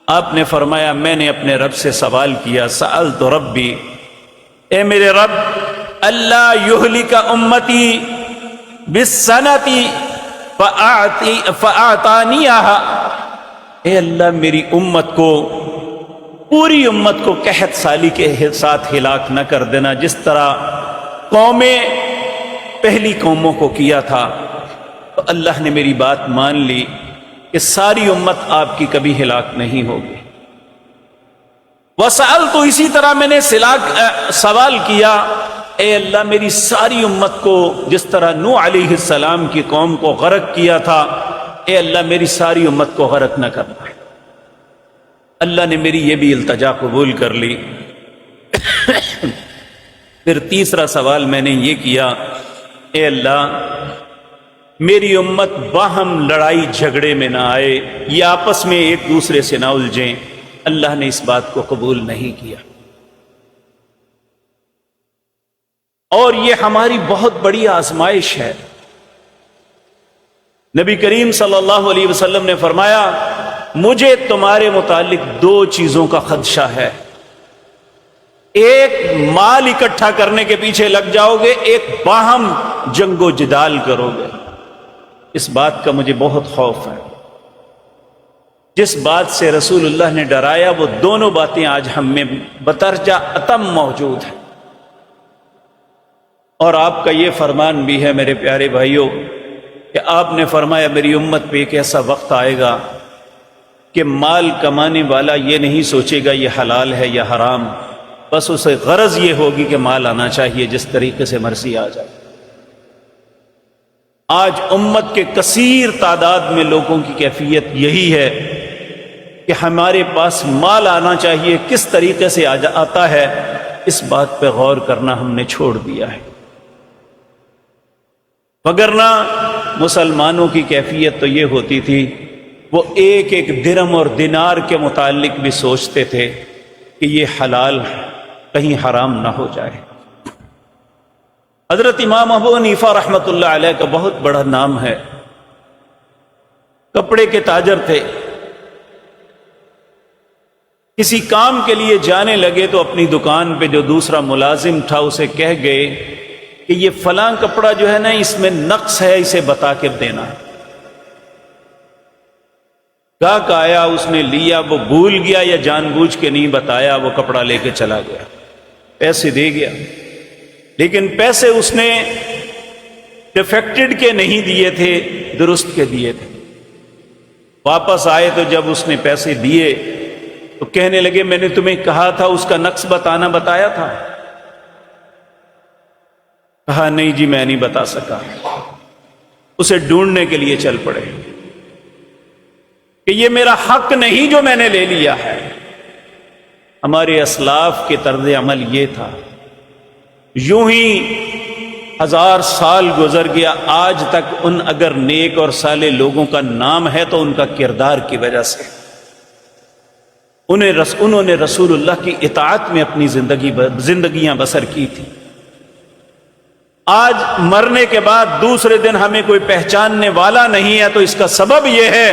آپ نے فرمایا میں نے اپنے رب سے سوال کیا، سألت ربی، اے میرے رب، اللہ یہلک امتی بالسنتی فاعطانیہا، اے اللہ میری امت کو، پوری امت کو قحط سالی کے ساتھ ہلاک نہ کر دینا، جس طرح قومیں پہلی قوموں کو کیا تھا۔ تو اللہ نے میری بات مان لی کہ ساری امت آپ کی کبھی ہلاک نہیں ہوگی۔ وسألت، اسی طرح میں نے سوال کیا، اے اللہ میری ساری امت کو جس طرح نوح علیہ السلام کی قوم کو غرق کیا تھا، اے اللہ میری ساری امت کو غرق نہ کرنا۔ اللہ نے میری یہ بھی التجا قبول کر لی۔ پھر تیسرا سوال میں نے یہ کیا، اے اللہ میری امت باہم لڑائی جھگڑے میں نہ آئے، یہ آپس میں ایک دوسرے سے نہ الجھیں۔ اللہ نے اس بات کو قبول نہیں کیا، اور یہ ہماری بہت بڑی آزمائش ہے۔ نبی کریم صلی اللہ علیہ وسلم نے فرمایا مجھے تمہارے متعلق 2 چیزوں کا خدشہ ہے، ایک مال اکٹھا کرنے کے پیچھے لگ جاؤ گے، ایک باہم جنگ و جدال کرو گے۔ اس بات کا مجھے بہت خوف ہے۔ جس بات سے رسول اللہ نے ڈرایا وہ دونوں باتیں آج ہم میں بترجہ اتم موجود ہیں، اور آپ کا یہ فرمان بھی ہے میرے پیارے بھائیوں کہ آپ نے فرمایا میری امت پہ ایک ایسا وقت آئے گا کہ مال کمانے والا یہ نہیں سوچے گا یہ حلال ہے یا حرام، بس اسے غرض یہ ہوگی کہ مال آنا چاہیے، جس طریقے سے مرضی آ جائے۔ آج امت کے کثیر تعداد میں لوگوں کی کیفیت یہی ہے کہ ہمارے پاس مال آنا چاہیے، کس طریقے سے آتا ہے اس بات پہ غور کرنا ہم نے چھوڑ دیا ہے۔ وگرنہ مسلمانوں کی کیفیت تو یہ ہوتی تھی، وہ ایک ایک درہم اور دینار کے متعلق بھی سوچتے تھے کہ یہ حلال کہیں حرام نہ ہو جائے۔ حضرت امام ابو حنیفہ رحمۃ اللہ علیہ کا بہت بڑا نام ہے، کپڑے کے تاجر تھے۔ کسی کام کے لیے جانے لگے تو اپنی دکان پہ جو دوسرا ملازم تھا اسے کہہ گئے کہ یہ فلاں کپڑا جو ہے نا اس میں نقص ہے، اسے بتا کے دینا۔ گاہک آیا، اس نے لیا، وہ بھول گیا یا جان بوجھ کے نہیں بتایا، وہ کپڑا لے کے چلا گیا، پیسے دے گیا، لیکن پیسے اس نے ڈیفیکٹڈ کے نہیں دیے تھے، درست کے دیے تھے۔ واپس آئے تو جب اس نے پیسے دیے تو کہنے لگے میں نے تمہیں کہا تھا اس کا نقص بتایا تھا۔ کہا نہیں جی میں نہیں بتا سکا۔ اسے ڈھونڈنے کے لیے چل پڑے کہ یہ میرا حق نہیں جو میں نے لے لیا ہے۔ ہمارے اسلاف کے طرز عمل یہ تھا، یوں ہی 1000 سال گزر گیا، آج تک ان اگر نیک اور صالح لوگوں کا نام ہے تو ان کا کردار کی وجہ سے انہوں نے رسول اللہ کی اطاعت میں اپنی زندگیاں بسر کی تھی۔ آج مرنے کے بعد دوسرے دن ہمیں کوئی پہچاننے والا نہیں ہے، تو اس کا سبب یہ ہے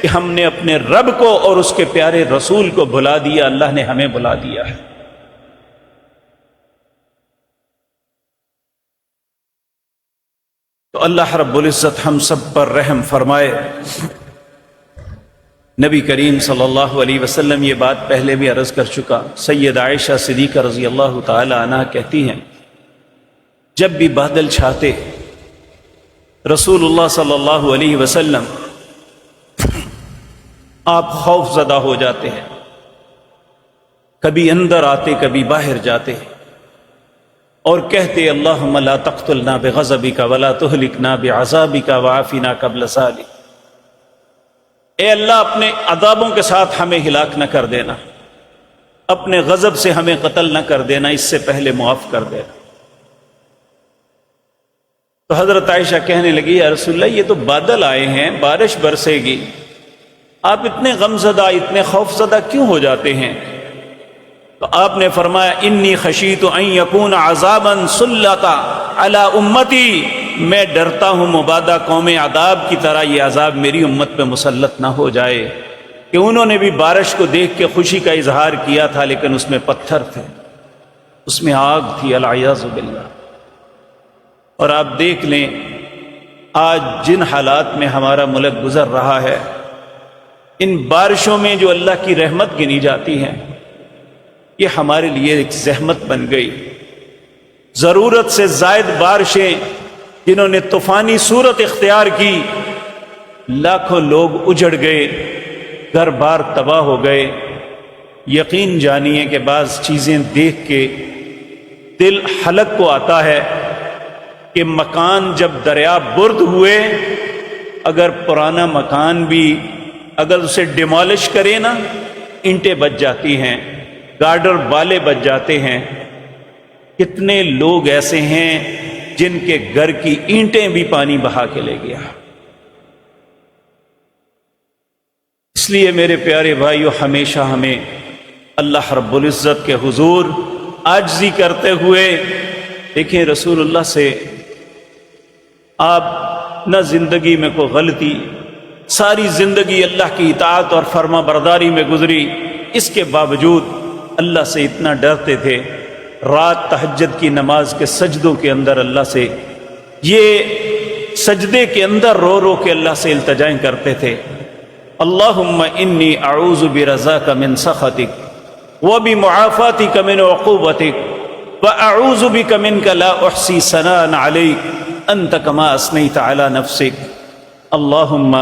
کہ ہم نے اپنے رب کو اور اس کے پیارے رسول کو بھلا دیا، اللہ نے ہمیں بھلا دیا ہے۔ تو اللہ رب العزت ہم سب پر رحم فرمائے۔ نبی کریم صلی اللہ علیہ وسلم یہ بات پہلے بھی عرض کر چکا، سید عائشہ صدیقہ رضی اللہ تعالی عنہ کہتی ہیں جب بھی بادل چھاتے رسول اللہ صلی اللہ علیہ وسلم آپ خوف زدہ ہو جاتے ہیں، کبھی اندر آتے کبھی باہر جاتے اور کہتے اللہم لا تقتلنا بغضبک ولا تہلکنا بعذابک وعافنا قبل ذلک، اے اللہ اپنے عذابوں کے ساتھ ہمیں ہلاک نہ کر دینا، اپنے غضب سے ہمیں قتل نہ کر دینا، اس سے پہلے معاف کر دینا۔ تو حضرت عائشہ کہنے لگی یا رسول اللہ یہ تو بادل آئے ہیں، بارش برسے گی، آپ اتنے غمزدہ اتنے خوف زدہ کیوں ہو جاتے ہیں؟ تو آپ نے فرمایا انی خشیت ان یکون عذابا سلطا علی امتی، میں ڈرتا ہوں مبادا قوم عذاب کی طرح یہ عذاب میری امت پہ مسلط نہ ہو جائے، کہ انہوں نے بھی بارش کو دیکھ کے خوشی کا اظہار کیا تھا لیکن اس میں پتھر تھے، اس میں آگ تھی، العیاذ باللہ۔ اور آپ دیکھ لیں آج جن حالات میں ہمارا ملک گزر رہا ہے، ان بارشوں میں جو اللہ کی رحمت گنی جاتی ہیں یہ ہمارے لیے ایک زحمت بن گئی۔ ضرورت سے زائد بارشیں جنہوں نے طوفانی صورت اختیار کی، لاکھوں لوگ اجڑ گئے، گھر بار تباہ ہو گئے۔ یقین جانیے کہ بعض چیزیں دیکھ کے دل حلق کو آتا ہے کہ مکان جب دریا برد ہوئے، اگر پرانا مکان بھی اگر اسے ڈیمالش کرے نا، اینٹیں بچ جاتی ہیں، گارڈر بالے بچ جاتے ہیں۔ کتنے لوگ ایسے ہیں جن کے گھر کی اینٹیں بھی پانی بہا کے لے گیا۔ اس لیے میرے پیارے بھائیو، ہمیشہ ہمیں اللہ رب العزت کے حضور عاجزی کرتے ہوئے دیکھیں، رسول اللہ سے آپ نہ زندگی میں کوئی غلطی، ساری زندگی اللہ کی اطاعت اور فرما برداری میں گزری، اس کے باوجود اللہ سے اتنا ڈرتے تھے، رات تہجد کی نماز کے سجدوں کے اندر اللہ سے، یہ سجدے کے اندر رو رو کے اللہ سے التجائیں کرتے تھے، اللہم انی اعوذ برضاک من سخطک وبمعافاتک من عقوبتک واعوذ بک منک لا احصی ثناء علیک انت کما اثنیت علی نفسک۔ اللہم،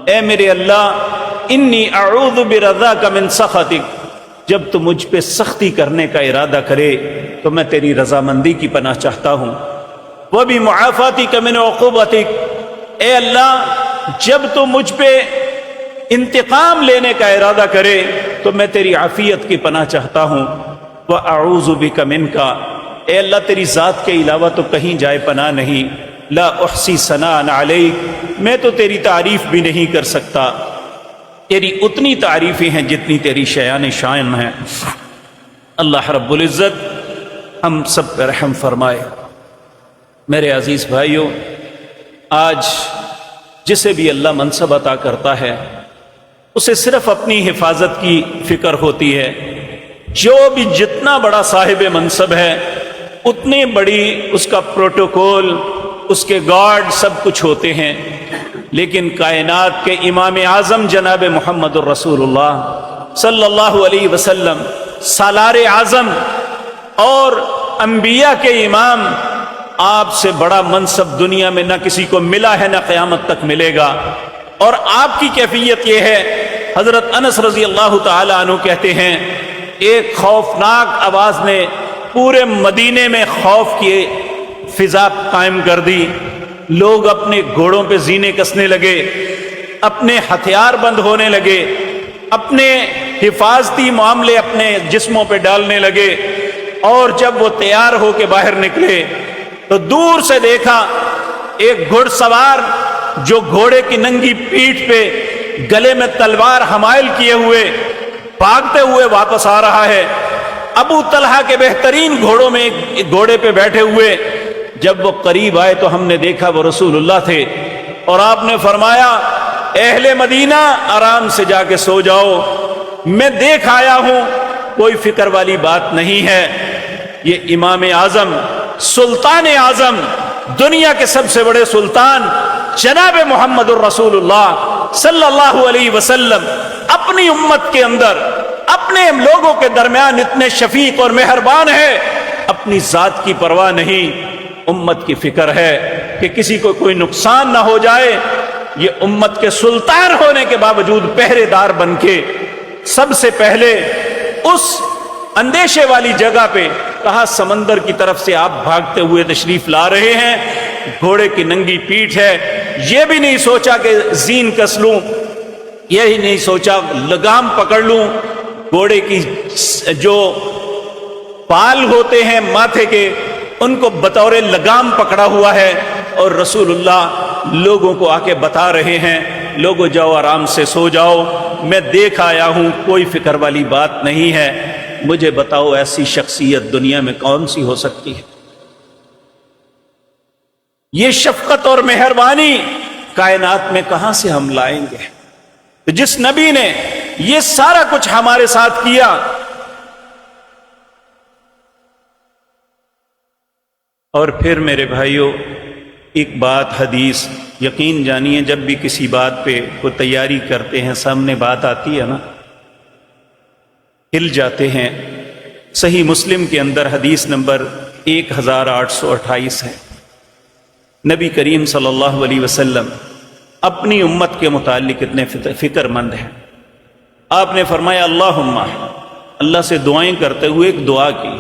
اے میرے اللہ، انی اعوذ برضاک من سخطک، جب تو مجھ پہ سختی کرنے کا ارادہ کرے تو میں تیری رضامندی کی پناہ چاہتا ہوں۔ وبمعافاتک من عقوبتک، اے اللہ جب تو مجھ پہ انتقام لینے کا ارادہ کرے تو میں تیری عافیت کی پناہ چاہتا ہوں۔ وَأَعُوذُ بِكَ مِنْكَ، اے اللہ تیری ذات کے علاوہ تو کہیں جائے پناہ نہیں۔ لا احصی ثناء علیک، میں تو تیری تعریف بھی نہیں کر سکتا، تیری اتنی تعریفیں ہیں جتنی تیری شیان شان ہیں۔ اللہ رب العزت ہم سب پر رحم فرمائے۔ میرے عزیز بھائیوں، آج جسے بھی اللہ منصب عطا کرتا ہے اسے صرف اپنی حفاظت کی فکر ہوتی ہے۔ جو بھی جتنا بڑا صاحب منصب ہے اتنی بڑی اس کا پروٹوکول، اس کے گارڈ سب کچھ ہوتے ہیں، لیکن کائنات کے امام اعظم جناب محمد الرسول اللہ صلی اللہ علیہ وسلم، سالار اعظم اور انبیاء کے امام، آپ سے بڑا منصب دنیا میں نہ کسی کو ملا ہے نہ قیامت تک ملے گا۔ اور آپ کی کیفیت یہ ہے، حضرت انس رضی اللہ تعالی عنہ کہتے ہیں ایک خوفناک آواز نے پورے مدینے میں خوف کی فضا قائم کر دی، لوگ اپنے گھوڑوں پہ زینے کسنے لگے، اپنے ہتھیار بند ہونے لگے، اپنے حفاظتی معاملے اپنے جسموں پہ ڈالنے لگے، اور جب وہ تیار ہو کے باہر نکلے تو دور سے دیکھا ایک گھڑ سوار جو گھوڑے کی ننگی پیٹھ پہ گلے میں تلوار حمائل کیے ہوئے بھاگتے ہوئے واپس آ رہا ہے۔ ابو طلحہ کے بہترین گھوڑوں میں ایک گھوڑے پہ بیٹھے ہوئے، جب وہ قریب آئے تو ہم نے دیکھا وہ رسول اللہ تھے، اور آپ نے فرمایا اہل مدینہ آرام سے جا کے سو جاؤ، میں دیکھ آیا ہوں، کوئی فکر والی بات نہیں ہے۔ یہ امام اعظم، سلطان اعظم، دنیا کے سب سے بڑے سلطان جناب محمد الرسول اللہ صلی اللہ علیہ وسلم اپنی امت کے اندر، اپنے لوگوں کے درمیان اتنے شفیق اور مہربان ہے، اپنی ذات کی پرواہ نہیں، امت کی فکر ہے کہ کسی کو کوئی نقصان نہ ہو جائے۔ یہ امت کے سلطان ہونے کے باوجود پہرے دار بن کے سب سے پہلے اس اندیشے والی جگہ پہ کہا سمندر کی طرف سے آپ بھاگتے ہوئے تشریف لا رہے ہیں، گھوڑے کی ننگی پیٹھ ہے، یہ بھی نہیں سوچا کہ زین کس لوں، یہی نہیں سوچا لگام پکڑ لوں، گھوڑے کی جو پال ہوتے ہیں ماتھے کے ان کو بطور لگام پکڑا ہوا ہے، اور رسول اللہ لوگوں کو آ کے بتا رہے ہیں لوگوں جاؤ آرام سے سو جاؤ، میں دیکھ آیا ہوں، کوئی فکر والی بات نہیں ہے۔ مجھے بتاؤ ایسی شخصیت دنیا میں کون سی ہو سکتی ہے؟ یہ شفقت اور مہربانی کائنات میں کہاں سے ہم لائیں گے؟ جس نبی نے یہ سارا کچھ ہمارے ساتھ کیا، اور پھر میرے بھائیوں ایک بات، حدیث یقین جانیے، جب بھی کسی بات پہ کوئی تیاری کرتے ہیں، سامنے بات آتی ہے نا، ہل جاتے ہیں۔ صحیح مسلم کے اندر حدیث نمبر 1828 ہے۔ نبی کریم صلی اللہ علیہ وسلم اپنی امت کے متعلق اتنے فکر مند ہیں۔ آپ نے فرمایا اللہم، اللہ سے دعائیں کرتے ہوئے ایک دعا کی،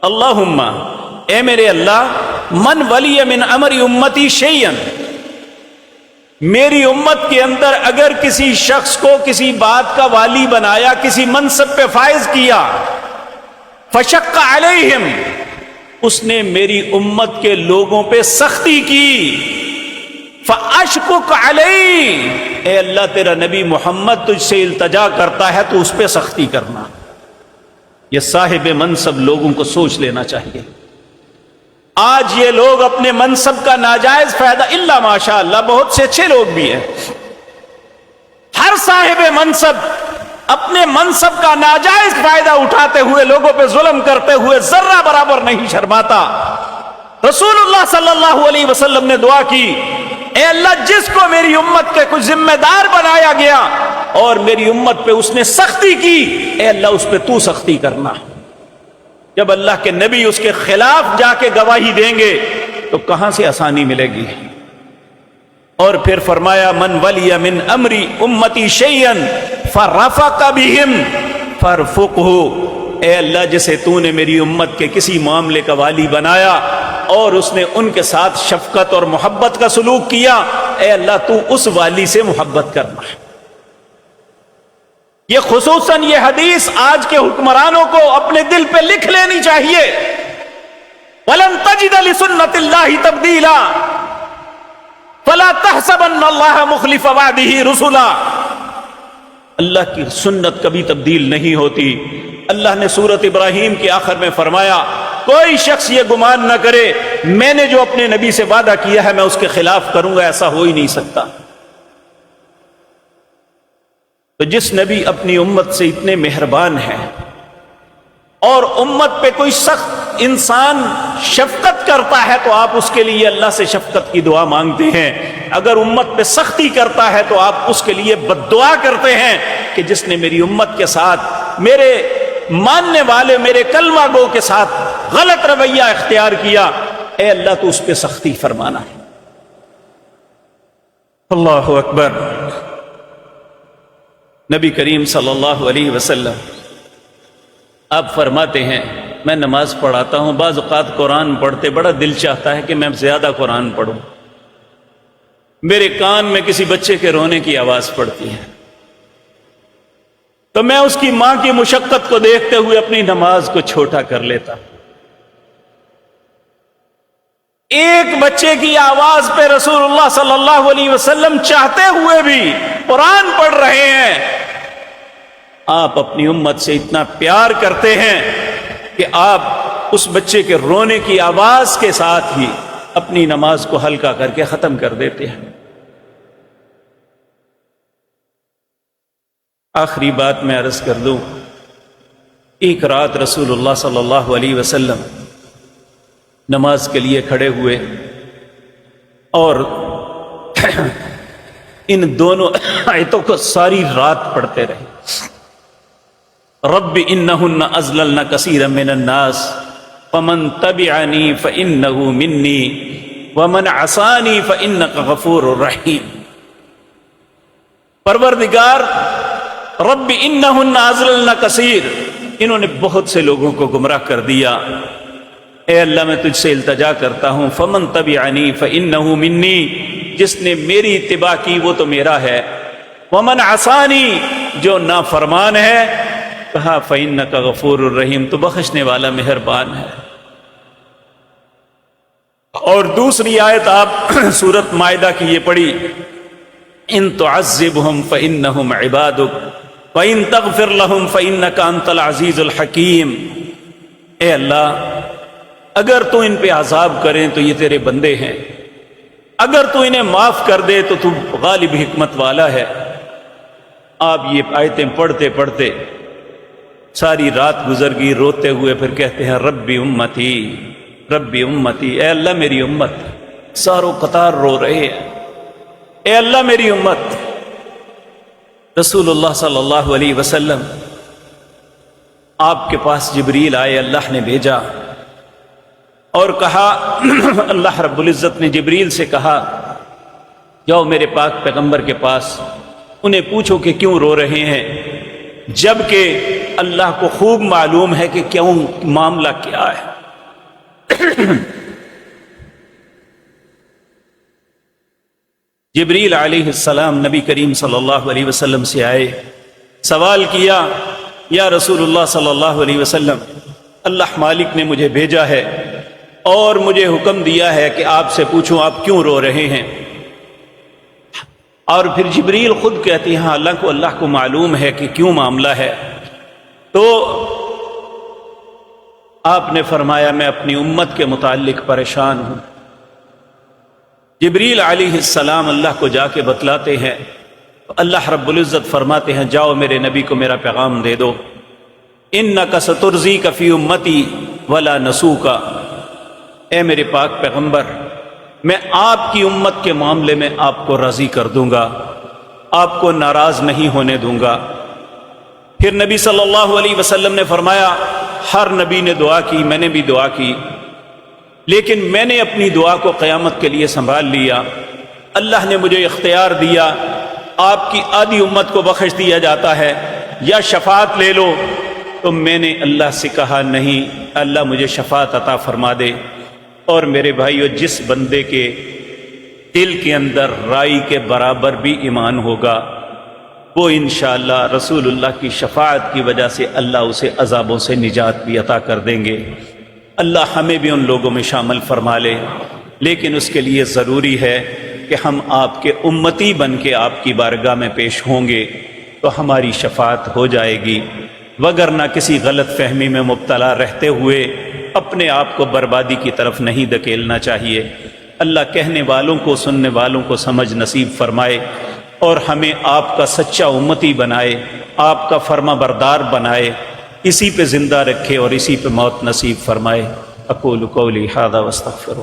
اللہم، اے میرے اللہ، من ولی من امر امتی شیئن، میری امت کے اندر اگر کسی شخص کو کسی بات کا والی بنایا، کسی منصب پہ فائز کیا، فشق علیہم، اس نے میری امت کے لوگوں پہ سختی کی، فاشکک علی، اے اللہ تیرا نبی محمد تجھ سے التجا کرتا ہے تو اس پہ سختی کرنا۔ یہ صاحب منصب لوگوں کو سوچ لینا چاہیے۔ آج یہ لوگ اپنے منصب کا ناجائز فائدہ، الا ماشاء اللہ بہت سے اچھے لوگ بھی ہیں، ہر صاحب منصب اپنے منصب کا ناجائز فائدہ اٹھاتے ہوئے لوگوں پہ ظلم کرتے ہوئے ذرہ برابر نہیں شرماتا۔ رسول اللہ صلی اللہ علیہ وسلم نے دعا کی، اے اللہ جس کو میری امت کے کچھ ذمہ دار بنایا گیا اور میری امت پہ اس نے سختی کی، اے اللہ اس پہ تو سختی کرنا۔ جب اللہ کے نبی اس کے خلاف جا کے گواہی دیں گے تو کہاں سے آسانی ملے گی؟ اور پھر فرمایا من ولی من امری امتی شیئا فرفق بہم فرفقہ، اے اللہ جسے تو نے میری امت کے کسی معاملے کا والی بنایا اور اس نے ان کے ساتھ شفقت اور محبت کا سلوک کیا، اے اللہ تو اس والی سے محبت کرنا۔ یہ خصوصاً یہ حدیث آج کے حکمرانوں کو اپنے دل پہ لکھ لینی چاہیے۔ وَلَن تَجِدَ لِسُنَّةِ اللَّهِ تَبْدِيلًا فَلَا تَحْسَبَنَّ اللَّهَ مُخْلِفَ وَعْدِهِ رُسُلًا، اللہ کی سنت کبھی تبدیل نہیں ہوتی۔ اللہ نے سورۃ ابراہیم کے آخر میں فرمایا کوئی شخص یہ گمان نہ کرے میں نے جو اپنے نبی سے وعدہ کیا ہے میں اس کے خلاف کروں گا، ایسا ہو ہی نہیں سکتا۔ تو جس نبی اپنی امت سے اتنے مہربان ہیں اور امت پہ کوئی سخت انسان شفقت کرتا ہے تو آپ اس کے لیے اللہ سے شفقت کی دعا مانگتے ہیں، اگر امت پہ سختی کرتا ہے تو آپ اس کے لیے بد دعا کرتے ہیں کہ جس نے میری امت کے ساتھ، میرے ماننے والے، میرے کلمہ گو کے ساتھ غلط رویہ اختیار کیا، اے اللہ تو اس پہ سختی فرمانا ہے۔ اللہ اکبر۔ نبی کریم صلی اللہ علیہ وسلم آپ فرماتے ہیں میں نماز پڑھاتا ہوں، بعض اوقات قرآن پڑھتے بڑا دل چاہتا ہے کہ میں زیادہ قرآن پڑھوں، میرے کان میں کسی بچے کے رونے کی آواز پڑتی ہے تو میں اس کی ماں کی مشقت کو دیکھتے ہوئے اپنی نماز کو چھوٹا کر لیتا۔ ایک بچے کی آواز پہ رسول اللہ صلی اللہ علیہ وسلم چاہتے ہوئے بھی قرآن پڑھ رہے ہیں. آپ اپنی امت سے اتنا پیار کرتے ہیں کہ آپ اس بچے کے رونے کی آواز کے ساتھ ہی اپنی نماز کو ہلکا کر کے ختم کر دیتے ہیں. آخری بات میں عرض کر دوں، ایک رات رسول اللہ صلی اللہ علیہ وسلم نماز کے لیے کھڑے ہوئے اور ان دونوں آیتوں کو ساری رات پڑھتے رہے. رب انہن اضللن کثیرا من الناس فمن تبعنی فانہ منی ومن عصانی فانک غفور رحیم. پروردگار رب انہن اضللن کثیر، انہوں نے بہت سے لوگوں کو گمراہ کر دیا. اے اللہ میں تجھ سے التجا کرتا ہوں، فمن تبعنی فانہ منی، جس نے میری اتباع کی وہ تو میرا ہے. ومن عصانی، جو نافرمان ہے، کہا فإنک غفور الرحیم، تو بخشنے والا مہربان ہے. اور دوسری آیت آپ سورۃ مائدہ کی یہ پڑھی، ان تعذبہم فإنہم عبادک وإن تغفر لہم فإنک انت العزیز الحکیم. اے اللہ اگر تو ان پہ عذاب کریں تو یہ تیرے بندے ہیں، اگر تو انہیں معاف کر دے تو تو غالب حکمت والا ہے. آپ یہ آیتیں پڑھتے پڑھتے ساری رات گزر گئی، روتے ہوئے پھر کہتے ہیں ربی امتی ربی امتی، اے اللہ میری امت. ساروں قطار رو رہے ہیں، اے اللہ میری امت. رسول اللہ صلی اللہ علیہ وسلم آپ کے پاس جبریل آئے، اللہ نے بھیجا اور کہا اللہ رب العزت نے جبریل سے کہا جاؤ میرے پاک پیغمبر کے پاس، انہیں پوچھو کہ کیوں رو رہے ہیں، جبکہ اللہ کو خوب معلوم ہے کہ کیوں معاملہ کیا ہے. جبریل علیہ السلام نبی کریم صلی اللہ علیہ وسلم سے آئے، سوال کیا یا رسول اللہ صلی اللہ علیہ وسلم، اللہ مالک نے مجھے بھیجا ہے اور مجھے حکم دیا ہے کہ آپ سے پوچھوں آپ کیوں رو رہے ہیں. اور پھر جبریل خود کہتے ہیں اللہ کو معلوم ہے کہ کیوں معاملہ ہے. تو آپ نے فرمایا میں اپنی امت کے متعلق پریشان ہوں. جبریل علیہ السلام اللہ کو جا کے بتلاتے ہیں، اللہ رب العزت فرماتے ہیں جاؤ میرے نبی کو میرا پیغام دے دو، انک سترضیک فی امتی ولا نسوک. اے میرے پاک پیغمبر، میں آپ کی امت کے معاملے میں آپ کو راضی کر دوں گا، آپ کو ناراض نہیں ہونے دوں گا. پھر نبی صلی اللہ علیہ وسلم نے فرمایا ہر نبی نے دعا کی، میں نے بھی دعا کی، لیکن میں نے اپنی دعا کو قیامت کے لیے سنبھال لیا. اللہ نے مجھے اختیار دیا، آپ کی آدھی امت کو بخش دیا جاتا ہے یا شفاعت لے لو. تو میں نے اللہ سے کہا نہیں، اللہ مجھے شفاعت عطا فرما دے. اور میرے بھائیو، جس بندے کے دل کے اندر رائی کے برابر بھی ایمان ہوگا وہ انشاءاللہ رسول اللہ کی شفاعت کی وجہ سے اللہ اسے عذابوں سے نجات بھی عطا کر دیں گے. اللہ ہمیں بھی ان لوگوں میں شامل فرما لے، لیکن اس کے لیے ضروری ہے کہ ہم آپ کے امتی بن کے آپ کی بارگاہ میں پیش ہوں گے تو ہماری شفاعت ہو جائے گی، وگرنہ کسی غلط فہمی میں مبتلا رہتے ہوئے اپنے آپ کو بربادی کی طرف نہیں دھکیلنا چاہیے. اللہ کہنے والوں کو سننے والوں کو سمجھ نصیب فرمائے اور ہمیں آپ کا سچا امتی بنائے، آپ کا فرما بردار بنائے، اسی پہ زندہ رکھے اور اسی پہ موت نصیب فرمائے. اقول قولی ھذا واستغفر